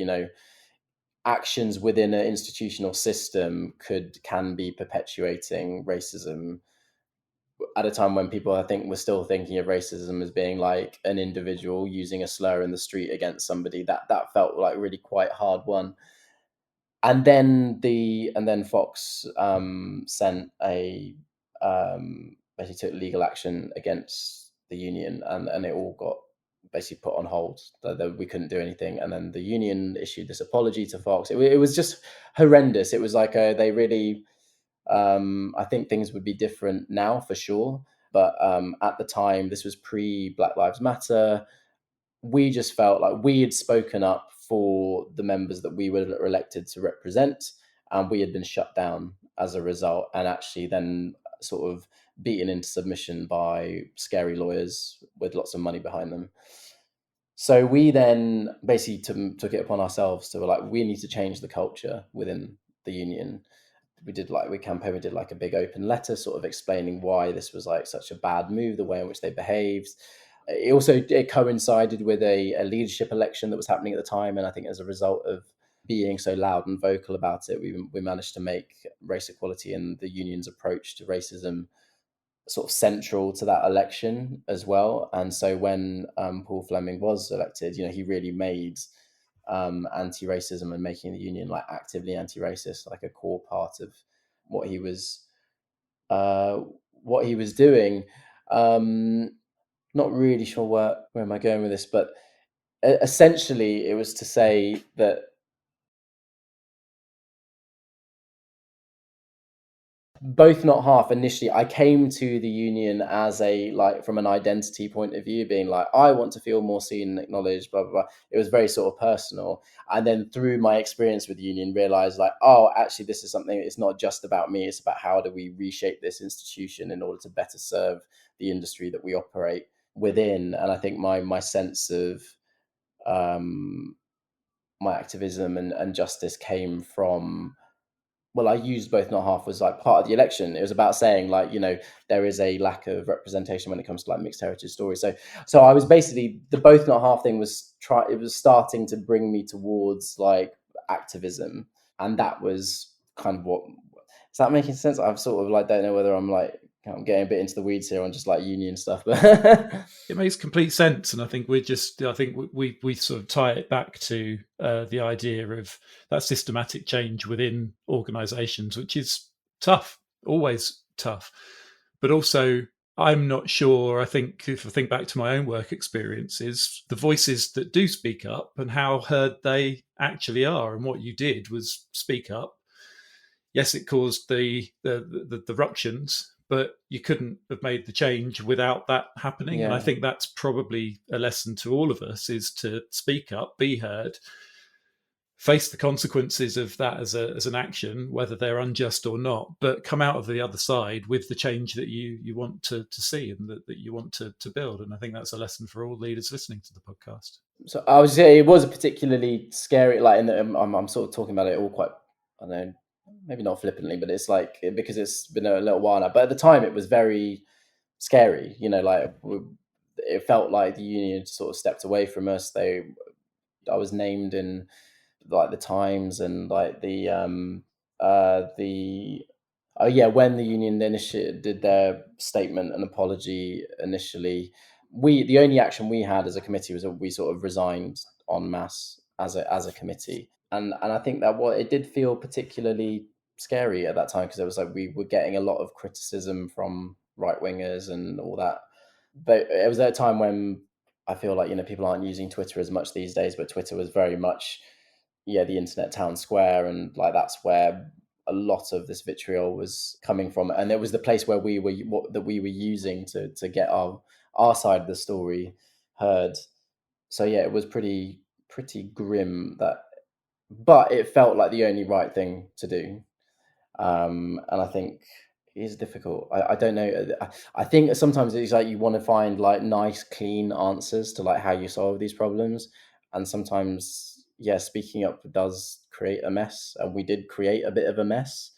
actions within an institutional system can be perpetuating racism at a time when people, I think, were still thinking of racism as being like an individual using a slur in the street against somebody. That felt like really quite hard won. And then Fox sent a basically took legal action against the union, and it all got basically put on hold. That we couldn't do anything, and then the union issued this apology to Fox. It was just horrendous. It was like they really. I think things would be different now for sure, but at the time, this was pre Black Lives Matter. We just felt like we had spoken up for the members that we were elected to represent, and we had been shut down as a result, and actually then sort of beaten into submission by scary lawyers with lots of money behind them. So we then basically took it upon ourselves to like, we need to change the culture within the union. We did like a big open letter sort of explaining why this was like such a bad move, the way in which they behaved. It coincided with a leadership election that was happening at the time, and I think as a result of being so loud and vocal about it, we managed to make race equality and the union's approach to racism sort of central to that election as well. And so when Paul Fleming was elected, he really made anti-racism and making the union like actively anti-racist like a core part of what he was doing. Not really sure where am I going with this, but essentially it was to say that both not half. Initially I came to the union as from an identity point of view, being like, I want to feel more seen and acknowledged, blah blah blah. It was very sort of personal, and then through my experience with the union realized like, oh, actually this is something, it's not just about me, it's about how do we reshape this institution in order to better serve the industry that we operate within. And I think my sense of my activism and justice came from, well, I used both not half was like part of the election. It was about saying like, there is a lack of representation when it comes to like mixed heritage stories. So I was basically, the both not half thing was it was starting to bring me towards like activism, and that was kind of what. Is that making sense? I've sort of like don't know whether I'm getting a bit into the weeds here on just like union stuff, but it makes complete sense. And I think we sort of tie it back to the idea of that systematic change within organizations, which is tough, always tough. But also, I'm not sure, I think if I think back to my own work experiences, the voices that do speak up and how heard they actually are. And what you did was speak up. Yes, it caused the ructions, but you couldn't have made the change without that happening. Yeah. And I think that's probably a lesson to all of us, is to speak up, be heard, face the consequences of that as an action, whether they're unjust or not, but come out of the other side with the change that you want to see and that you want to build. And I think that's a lesson for all leaders listening to the podcast. So I would say it was a particularly scary, like, I'm sort of talking about it all quite, I don't know, maybe not flippantly, but it's like, because it's been a little while now, but at the time it was very scary, like it felt like the union sort of stepped away from us. I was named in like the Times and like I Yeah, when the union did their statement and apology initially, the only action we had as a committee was that we sort of resigned en masse as a committee, and I think that it did feel particularly scary at that time, because it was like we were getting a lot of criticism from right wingers and all that. But it was at a time when I feel like, people aren't using Twitter as much these days, but Twitter was very much, the internet town square, and like that's where a lot of this vitriol was coming from, and it was the place where we were using to get our side of the story heard. So yeah, it was pretty grim, but it felt like the only right thing to do. And I think it is difficult. I don't know. I think sometimes it's like you want to find like nice, clean answers to like how you solve these problems, and sometimes, yeah, speaking up does create a mess, and we did create a bit of a mess.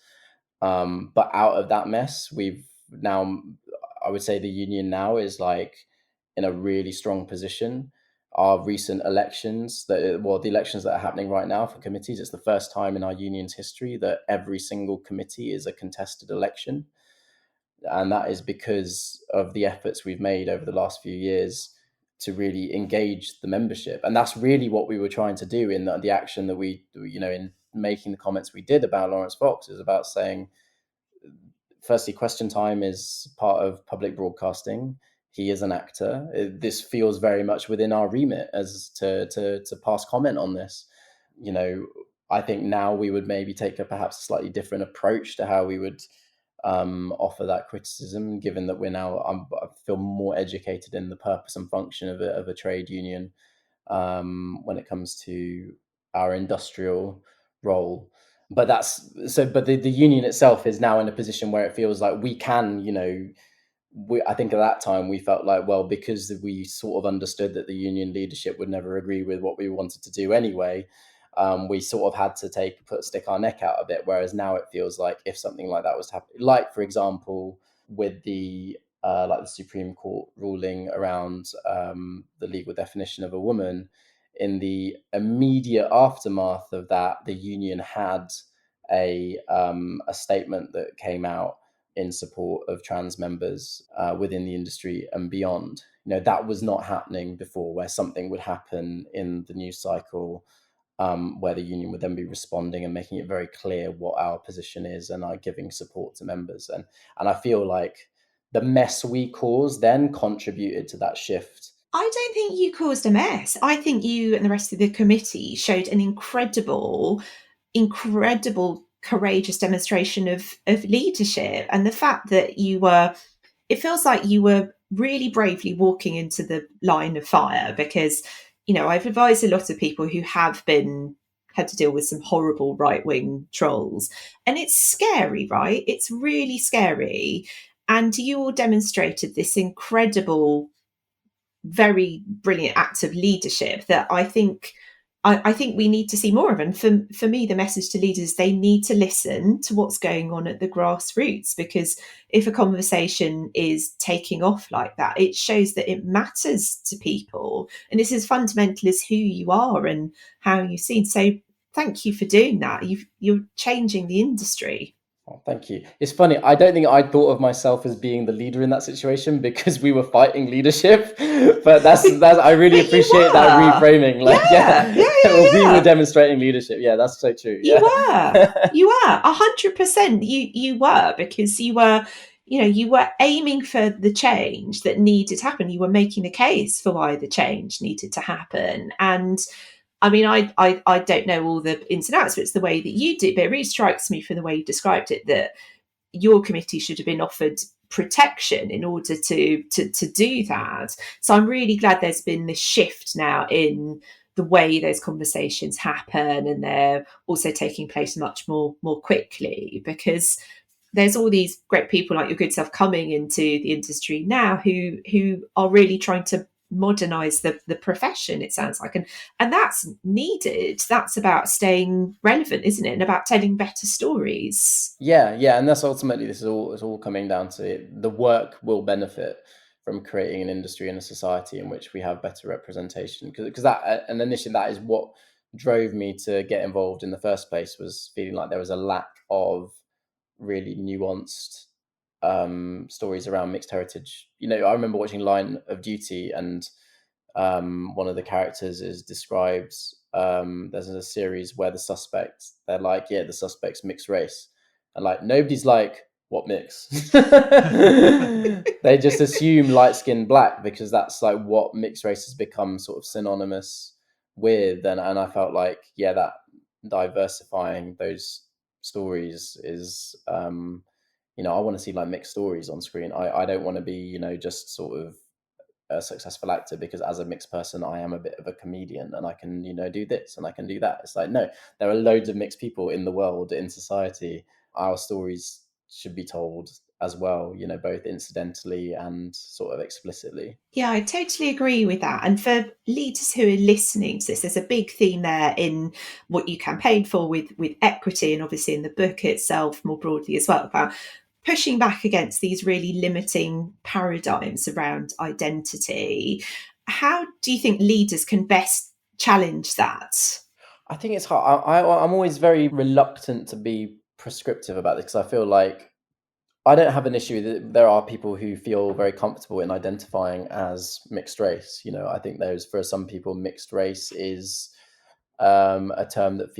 But out of that mess, we've now, I would say, the union now is like in a really strong position. Our recent elections, the elections that are happening right now for committees, it's the first time in our union's history that every single committee is a contested election. And that is because of the efforts we've made over the last few years to really engage the membership. And that's really what we were trying to do in the action that we, in making the comments we did about Lawrence Fox, is about saying, firstly, Question Time is part of public broadcasting. He is an actor. This feels very much within our remit as to pass comment on this. I think now we would maybe take perhaps a slightly different approach to how we would offer that criticism, given that I feel more educated in the purpose and function of a trade union when it comes to our industrial role. But the union itself is now in a position where it feels like we can, I think at that time we felt like, well, because we sort of understood that the union leadership would never agree with what we wanted to do anyway, we sort of had to stick our neck out a bit. Whereas now it feels like if something like that was happening, like for example with the Supreme Court ruling around the legal definition of a woman, in the immediate aftermath of that, the union had a statement that came out in support of trans members within the industry and beyond. That was not happening before, where something would happen in the news cycle where the union would then be responding and making it very clear what our position is and are giving support to members. And I feel like the mess we caused then contributed to that shift. I don't think you caused a mess. I think you and the rest of the committee showed an incredible courageous demonstration of leadership, and the fact that it feels like you were really bravely walking into the line of fire, because I've advised a lot of people who have had to deal with some horrible right-wing trolls, and it's scary, right? It's really scary. And you all demonstrated this incredible, very brilliant act of leadership that I think we need to see more of. And for me, the message to leaders, they need to listen to what's going on at the grassroots, because if a conversation is taking off like that, it shows that it matters to people, and it's as fundamental as who you are and how you're seen. So thank you for doing that. You're changing the industry. Oh, thank you. It's funny. I don't think I thought of myself as being the leader in that situation, because we were fighting leadership. But that's I really appreciate that reframing. Like, we were demonstrating leadership. Yeah, that's so true. You were 100%. You were, because you were aiming for the change that needed to happen. You were making the case for why the change needed to happen. And I mean, I don't know all the ins and outs, but it's the way that you did. But it really strikes me from the way you described it that your committee should have been offered protection in order to do that. So I'm really glad there's been this shift now in the way those conversations happen, and they're also taking place much more quickly, because there's all these great people like your good self coming into the industry now who are really trying to modernize the profession, it sounds like, and that's needed. That's about staying relevant, isn't it, and about telling better stories. Yeah, and that's ultimately, this is all coming down to it. The work will benefit from creating an industry and a society in which we have better representation, because that, and initially that is what drove me to get involved in the first place, was feeling like there was a lack of really nuanced stories around mixed heritage. I remember watching Line of Duty, and one of the characters is described. There's a series where they're like, yeah, the suspect's mixed race, and like nobody's like, what mix? They just assume light skinned black because that's like what mixed race has become sort of synonymous with. And I felt like, yeah, that diversifying those stories is, I want to see like mixed stories on screen. I don't want to be, just sort of a successful actor because as a mixed person I am a bit of a comedian and I can do this and I can do that. It's like, no, there are loads of mixed people in the world, in society. Our stories should be told as well, both incidentally and sort of explicitly. Yeah, I totally agree with that. And for leaders who are listening to this, there's a big theme there in what you campaigned for with equity, and obviously in the book itself more broadly as well, about pushing back against these really limiting paradigms around identity. How do you think leaders can best challenge that? I think it's hard. I'm always very reluctant to be prescriptive about this because I feel like I don't have an issue that there are people who feel very comfortable in identifying as mixed race. I think for some people, mixed race is a term that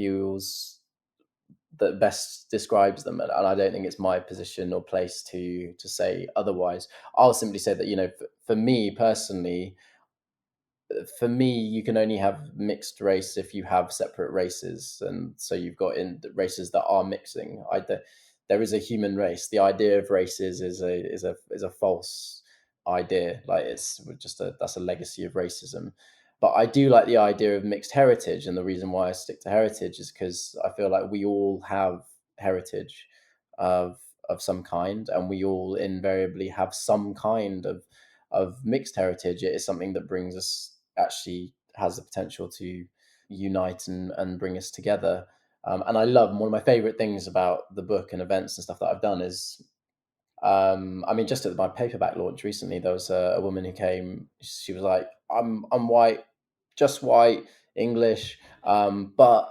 best describes them, and I don't think it's my position or place to say otherwise. I'll simply say that for me personally, you can only have mixed race if you have separate races, and so you've got in races that are mixing. There is a human race. The idea of races is a false idea. Like it's just that's a legacy of racism. But I do like the idea of mixed heritage, and the reason why I stick to heritage is because I feel like we all have heritage of some kind, and we all invariably have some kind of mixed heritage. It is something that brings us, actually has the potential to unite and bring us together. And I love, one of my favorite things about the book and events and stuff that I've done is, just at my paperback launch recently, there was a woman who came. She was like, I'm white, just white, English, but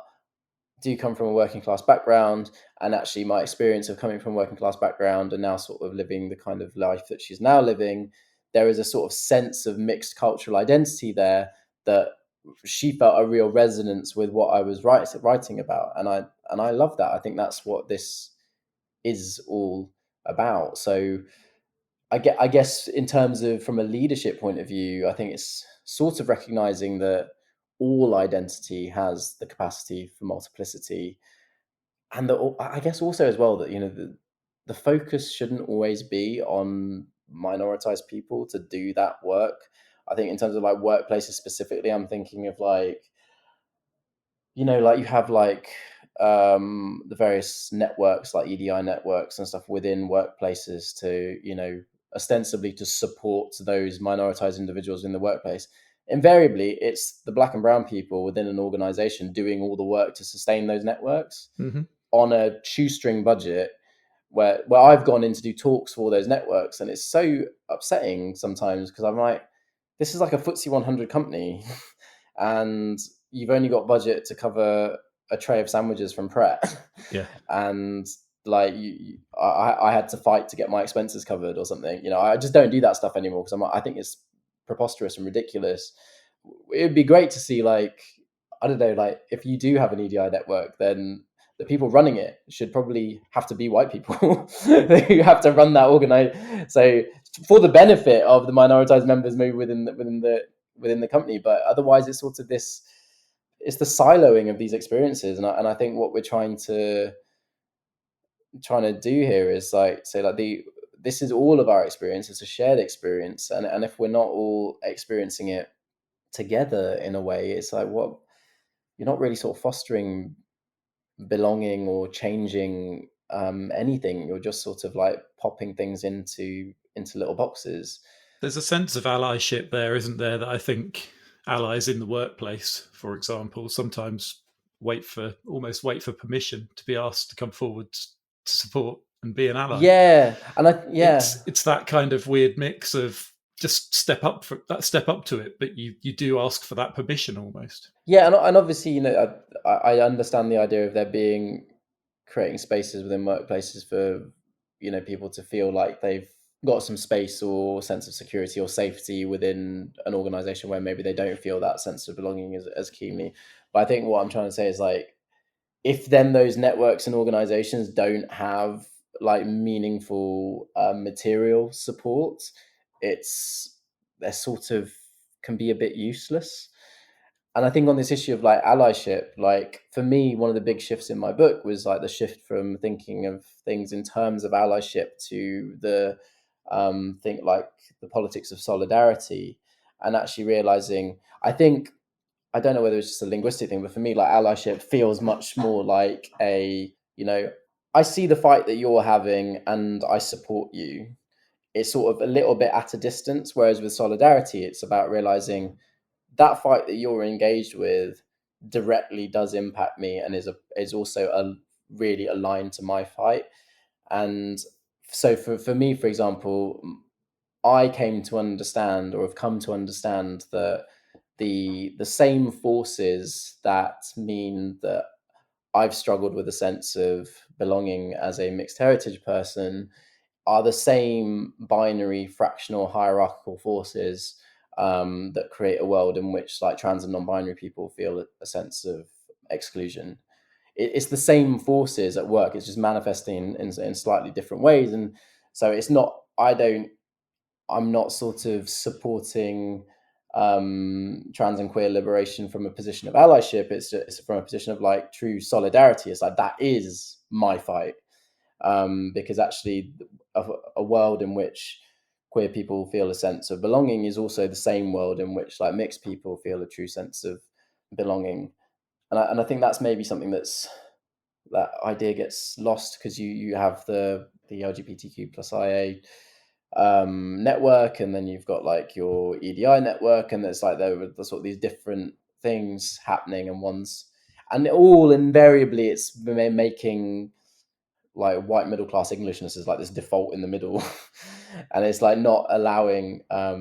do come from a working class background. And actually my experience of coming from a working class background and now sort of living the kind of life that she's now living, there is a sort of sense of mixed cultural identity there that she felt a real resonance with what I was writing about. And I love that. I think that's what this is all about. So I guess in terms of from a leadership point of view, I think it's sort of recognizing that all identity has the capacity for multiplicity, and I guess also as well that the focus shouldn't always be on minoritized people to do that work. I think in terms of like workplaces specifically, I'm thinking of like, like you have like the various networks like EDI networks and stuff within workplaces to ostensibly to support those minoritized individuals in the workplace. Invariably it's the black and brown people within an organization doing all the work to sustain those networks. Mm-hmm. On a shoestring budget, where I've gone in to do talks for those networks, and it's so upsetting sometimes because I'm like, this is like a FTSE 100 company and you've only got budget to cover a tray of sandwiches from Pret. Yeah. And like I had to fight to get my expenses covered or something. I just don't do that stuff anymore because I think it's preposterous and ridiculous. It'd be great to see, like, I don't know, like if you do have an EDI network, then the people running it should probably have to be white people who have to run that organize. So for the benefit of the minoritized members maybe within the company, but otherwise it's sort of it's the siloing of these experiences. And I think what we're trying to do here is like say like this is all of our experience. It's a shared experience, and if we're not all experiencing it together in a way, it's like, what, you're not really sort of fostering belonging or changing anything. You're just sort of like popping things into little boxes. There's a sense of allyship there, isn't there, that I think allies in the workplace, for example, sometimes almost wait for permission to be asked to come forward to support and be an ally. Yeah. And it's that kind of weird mix of just step up to it, but you do ask for that permission almost. Yeah, and obviously, I understand the idea of there being creating spaces within workplaces for, people to feel like they've got some space or sense of security or safety within an organization where maybe they don't feel that sense of belonging as keenly. But I think what I'm trying to say is, like, if then those networks and organizations don't have like meaningful material support, they're sort of can be a bit useless. And I think on this issue of like allyship, like for me, one of the big shifts in my book was like the shift from thinking of things in terms of allyship to the think like the politics of solidarity, and actually realizing, I don't know whether it's just a linguistic thing, but for me, like allyship feels much more like I see the fight that you're having and I support you. It's sort of a little bit at a distance, whereas with solidarity, it's about realizing that fight that you're engaged with directly does impact me and is also really aligned to my fight. And so for me, for example, I came to understand, or have come to understand, that the same forces that mean that I've struggled with a sense of belonging as a mixed heritage person are the same binary, fractional, hierarchical forces that create a world in which like trans and non-binary people feel a sense of exclusion. It's the same forces at work. It's just manifesting in slightly different ways. And so it's not, I'm not sort of supporting trans and queer liberation from a position of allyship. It's from a position of like true solidarity. It's like, that is my fight. Because actually a world in which queer people feel a sense of belonging is also the same world in which like mixed people feel a true sense of belonging. And I think that's maybe something that idea gets lost, because you have the LGBTQ plus IA network, and then you've got like your EDI network, and there's like there were sort of these different things happening, and all invariably it's making like white middle class Englishness is like this default in the middle, and it's like not allowing a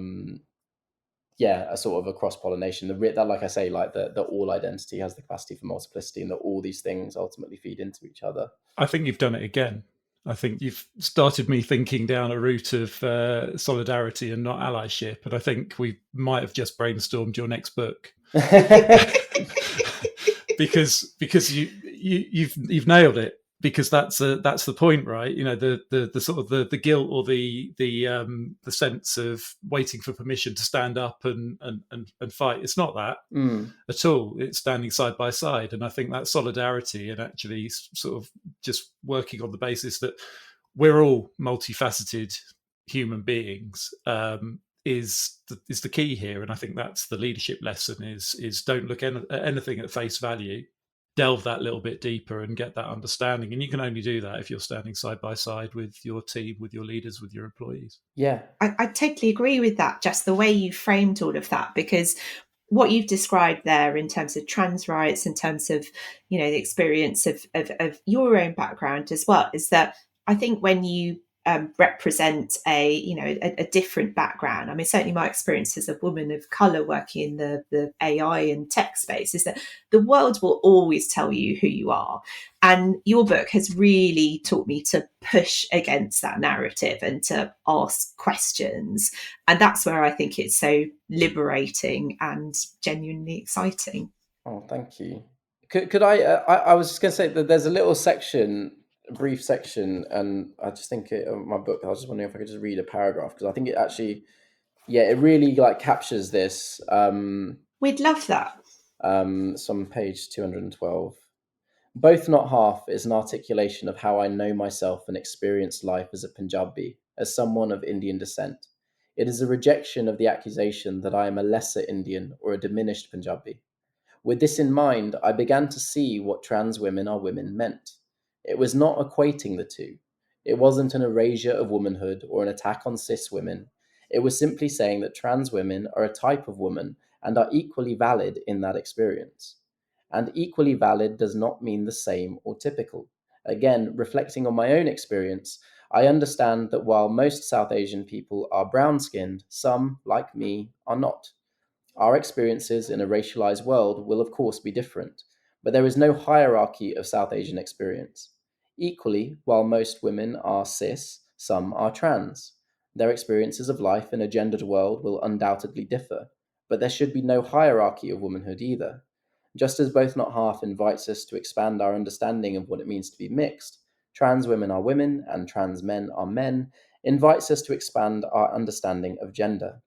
sort of a cross pollination. That, like I say, like the all identity has the capacity for multiplicity, and that all these things ultimately feed into each other. I think you've done it again. I think you've started me thinking down a route of solidarity and not allyship, and I think we might have just brainstormed your next book. because you've nailed it, because that's the point, right? You know, the sort of the guilt or the sense of waiting for permission to stand up and fight. It's not that at all. It's standing side by side, and I think that solidarity and actually sort of just working on the basis that we're all multifaceted human beings is the key here. And I think that's the leadership lesson: is don't look at anything at face value. Delve that little bit deeper and get that understanding. And you can only do that if you're standing side by side with your team, with your leaders, with your employees. Yeah. I totally agree with that, just the way you framed all of that, because what you've described there in terms of trans rights, in terms of, the experience of your own background as well, is that I think when you represent a different background. I mean, certainly my experience as a woman of colour working in the AI and tech space is that the world will always tell you who you are. And your book has really taught me to push against that narrative and to ask questions. And that's where I think it's so liberating and genuinely exciting. Oh, thank you. Could I was just going to say that there's a little section, a brief section, and I just think my book, I was just wondering if I could just read a paragraph, because I think it actually, it really like captures this. We'd love that. It's on page 212. Both not half is an articulation of how I know myself and experience life as a Punjabi, as someone of Indian descent. It is a rejection of the accusation that I am a lesser Indian or a diminished Punjabi. With this in mind, I began to see what trans women are women meant. It was not equating the two. It wasn't an erasure of womanhood or an attack on cis women. It was simply saying that trans women are a type of woman and are equally valid in that experience. And equally valid does not mean the same or typical. Again, reflecting on my own experience, I understand that while most South Asian people are brown-skinned, some, like me, are not. Our experiences in a racialized world will of course be different, but there is no hierarchy of South Asian experience. Equally, while most women are cis, some are trans. Their experiences of life in a gendered world will undoubtedly differ, but there should be no hierarchy of womanhood either. Just as Both Not Half invites us to expand our understanding of what it means to be mixed, trans women are women and trans men are men, invites us to expand our understanding of gender.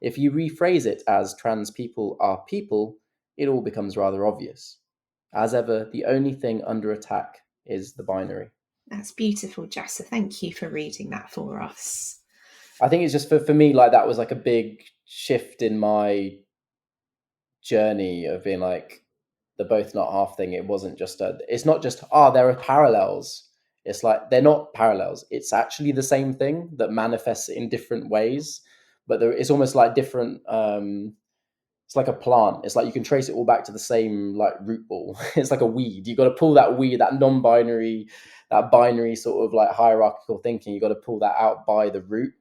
If you rephrase it as trans people are people, it all becomes rather obvious. As ever, the only thing under attack is the binary. That's beautiful, Jassa. Thank you for reading that for us. I think it's just for me, like, that was like a big shift in my journey of being like, the Both Not Half thing. It wasn't just it's not just, there are parallels. It's like, they're not parallels. It's actually the same thing that manifests in different ways, but it's almost like different, it's like a plant. It's like you can trace it all back to the same like root ball. It's like a weed. You got to pull that weed, that non-binary, that binary sort of like hierarchical thinking. You got to pull that out by the root.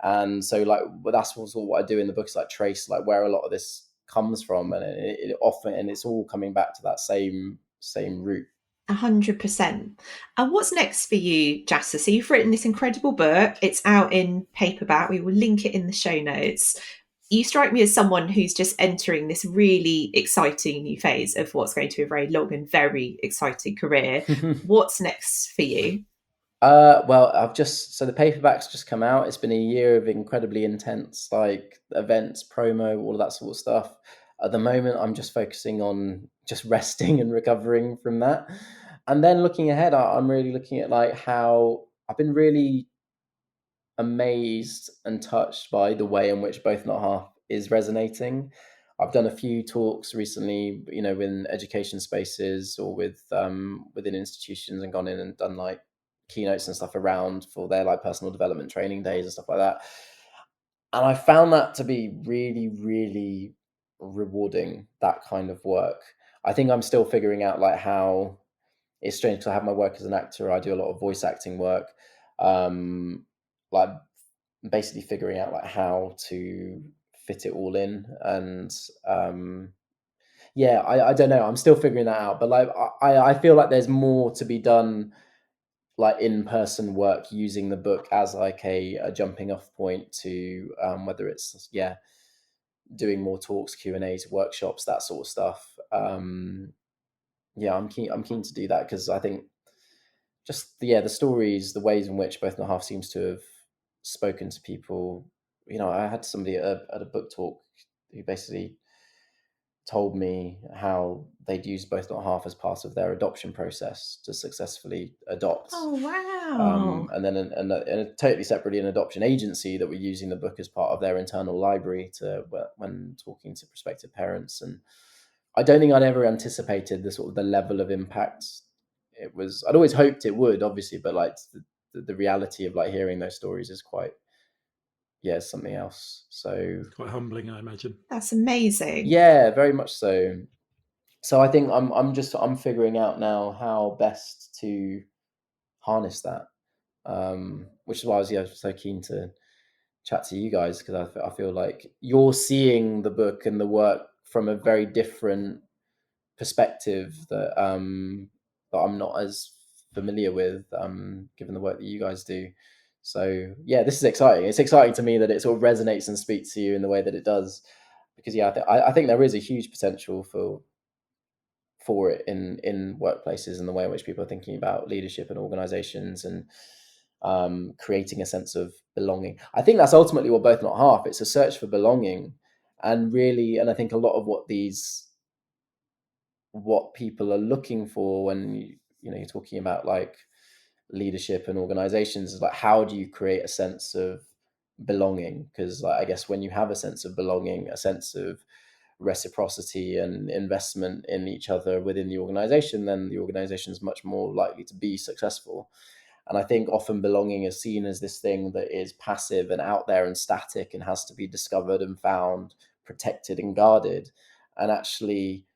And so like, but that's also what I do in the books, like trace like where a lot of this comes from, and it often, and it's all coming back to that same root. 100%. And what's next for you, Jassa? So you've written this incredible book. It's out in paperback. We will link it in the show notes. You strike me as someone who's just entering this really exciting new phase of what's going to be a very long and very exciting career. What's next for you? Well, so the paperback's just come out. It's been a year of incredibly intense like events, promo, all of that sort of stuff. At the moment, I'm just focusing on just resting and recovering from that. And then looking ahead, I'm really looking at like how I've been really amazed and touched by the way in which Both Not Half is resonating. I've done a few talks recently, in education spaces or within institutions, and gone in and done like keynotes and stuff around for their like personal development training days and stuff like that. And I found that to be really, really rewarding, that kind of work. I think I'm still figuring out like how it's strange because I have my work as an actor. I do a lot of voice acting work. Like basically figuring out like how to fit it all in, and I don't know, I'm still figuring that out, but like I feel like there's more to be done, like in-person work, using the book as like a jumping off point to whether it's doing more talks, Q&As, workshops, that sort of stuff. I'm keen to do that, because I think just the stories, the ways in which Both Not Half seems to have spoken to people. I had somebody at a book talk who basically told me how they'd used Both Not Half as part of their adoption process to successfully adopt. Oh, wow. And then and totally separately, an adoption agency that were using the book as part of their internal library when talking to prospective parents. And I don't think I'd ever anticipated the level of impact it was. I'd always hoped it would, obviously, but like the reality of like hearing those stories is quite, it's something else. So quite humbling, I imagine. That's amazing. Yeah, very much so. So I think I'm figuring out now how best to harness that, which is why I was so keen to chat to you guys, because I feel like you're seeing the book and the work from a very different perspective that that I'm not as familiar with, given the work that you guys do. So this is exciting. It's exciting to me that it sort of resonates and speaks to you in the way that it does, because I think there is a huge potential for it in workplaces, and the way in which people are thinking about leadership and organizations, and creating a sense of belonging. I think that's ultimately what Both Not Half. It's a search for belonging, and I think a lot of what people are looking for when you're talking about like leadership and organizations is like, how do you create a sense of belonging? Because like, I guess when you have a sense of belonging, a sense of reciprocity and investment in each other within the organization, then the organization is much more likely to be successful. And I think often belonging is seen as this thing that is passive and out there and static and has to be discovered and found, protected and guarded. And actually,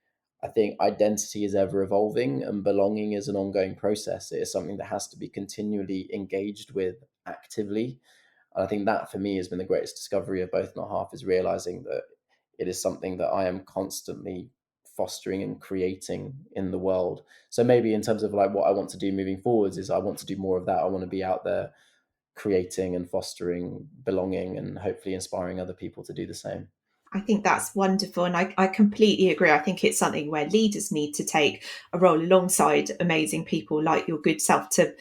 I think identity is ever evolving, and belonging is an ongoing process. It is something that has to be continually engaged with actively. And I think that for me has been the greatest discovery of Both Not Half, is realizing that it is something that I am constantly fostering and creating in the world. So maybe in terms of like what I want to do moving forwards is I want to do more of that. I want to be out there creating and fostering belonging and hopefully inspiring other people to do the same. I think that's wonderful. And I completely agree. I think it's something where leaders need to take a role alongside amazing people like your good self to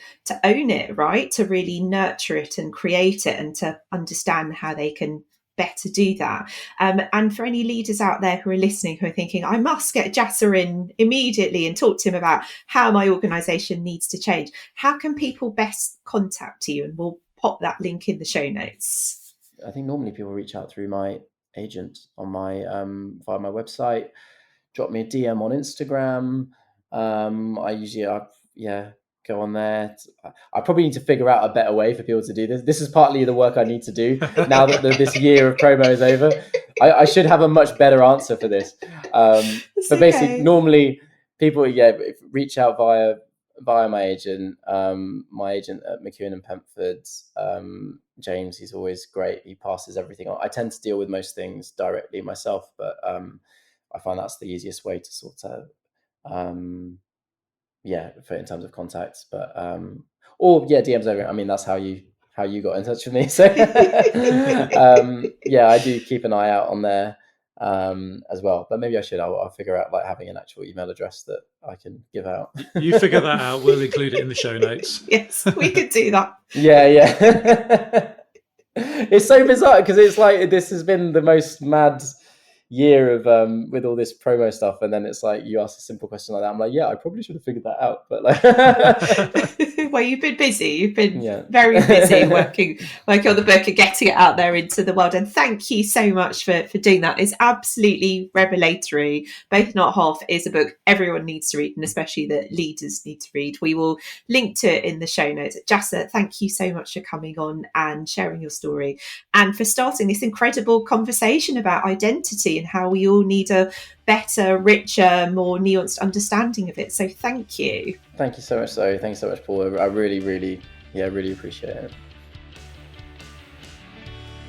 own it, right? To really nurture it and create it and to understand how they can better do that. And for any leaders out there who are listening, who are thinking, I must get Jassa in immediately and talk to him about how my organisation needs to change, how can people best contact you? And we'll pop that link in the show notes. I think normally people reach out through my agent on my via my website, drop me a DM on Instagram. I usually go on there. I probably need to figure out a better way for people to do this. This is partly the work I need to do now that this year of promo is over. I should have a much better answer for this. But basically, normally people reach out via my agent at McEwan and Pempford. James, he's always great. He passes everything on. I tend to deal with most things directly myself, but I find that's the easiest way to sort of for in terms of contacts. But DMs over. I mean, that's how you got in touch with me. So I do keep an eye out on there as well. But maybe I should. I'll figure out like having an actual email address that I can give out. You figure that out. We'll include it in the show notes. Yes, we could do that. Yeah. It's so bizarre because it's like this has been the most mad year of with all this promo stuff, and then it's like you ask a simple question like that, I'm like, yeah, I probably should have figured that out, but like well, you've been busy. You've been very busy working on the book and getting it out there into the world, and thank you so much for doing that. It's absolutely revelatory. Both Not Half is a book everyone needs to read, and especially that leaders need to read. We will link to it in the show notes. Jassa, thank you so much for coming on and sharing your story and for starting this incredible conversation about identity and how we all need a better, richer, more nuanced understanding of it. So thank you. Thank you so much, Zoe. Thanks so much, Paul. I really appreciate it.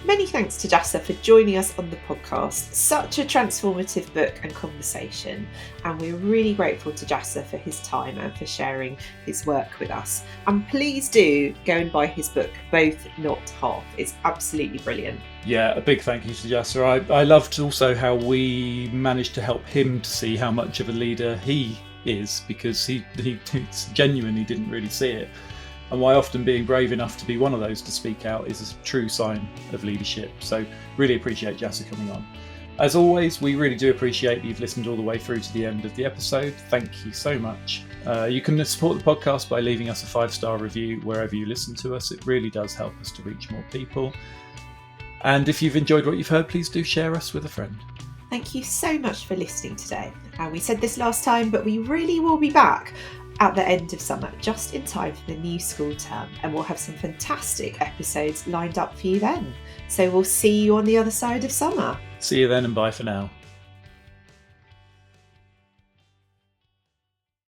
Many thanks to Jassa for joining us on the podcast. Such a transformative book and conversation, and we're really grateful to Jassa for his time and for sharing his work with us. And please do go and buy his book, Both Not Half. It's absolutely brilliant. Yeah, a big thank you to Jassa. I loved also how we managed to help him to see how much of a leader he is, because he genuinely didn't really see it. And why often being brave enough to be one of those to speak out is a true sign of leadership. So really appreciate Jassa coming on. As always, we really do appreciate that you've listened all the way through to the end of the episode. Thank you so much. You can support the podcast by leaving us a 5-star review wherever you listen to us. It really does help us to reach more people. And if you've enjoyed what you've heard, please do share us with a friend. Thank you so much for listening today. We said this last time, but we really will be back at the end of summer, just in time for the new school term, and we'll have some fantastic episodes lined up for you then. So we'll see you on the other side of summer. See you then, and bye for now.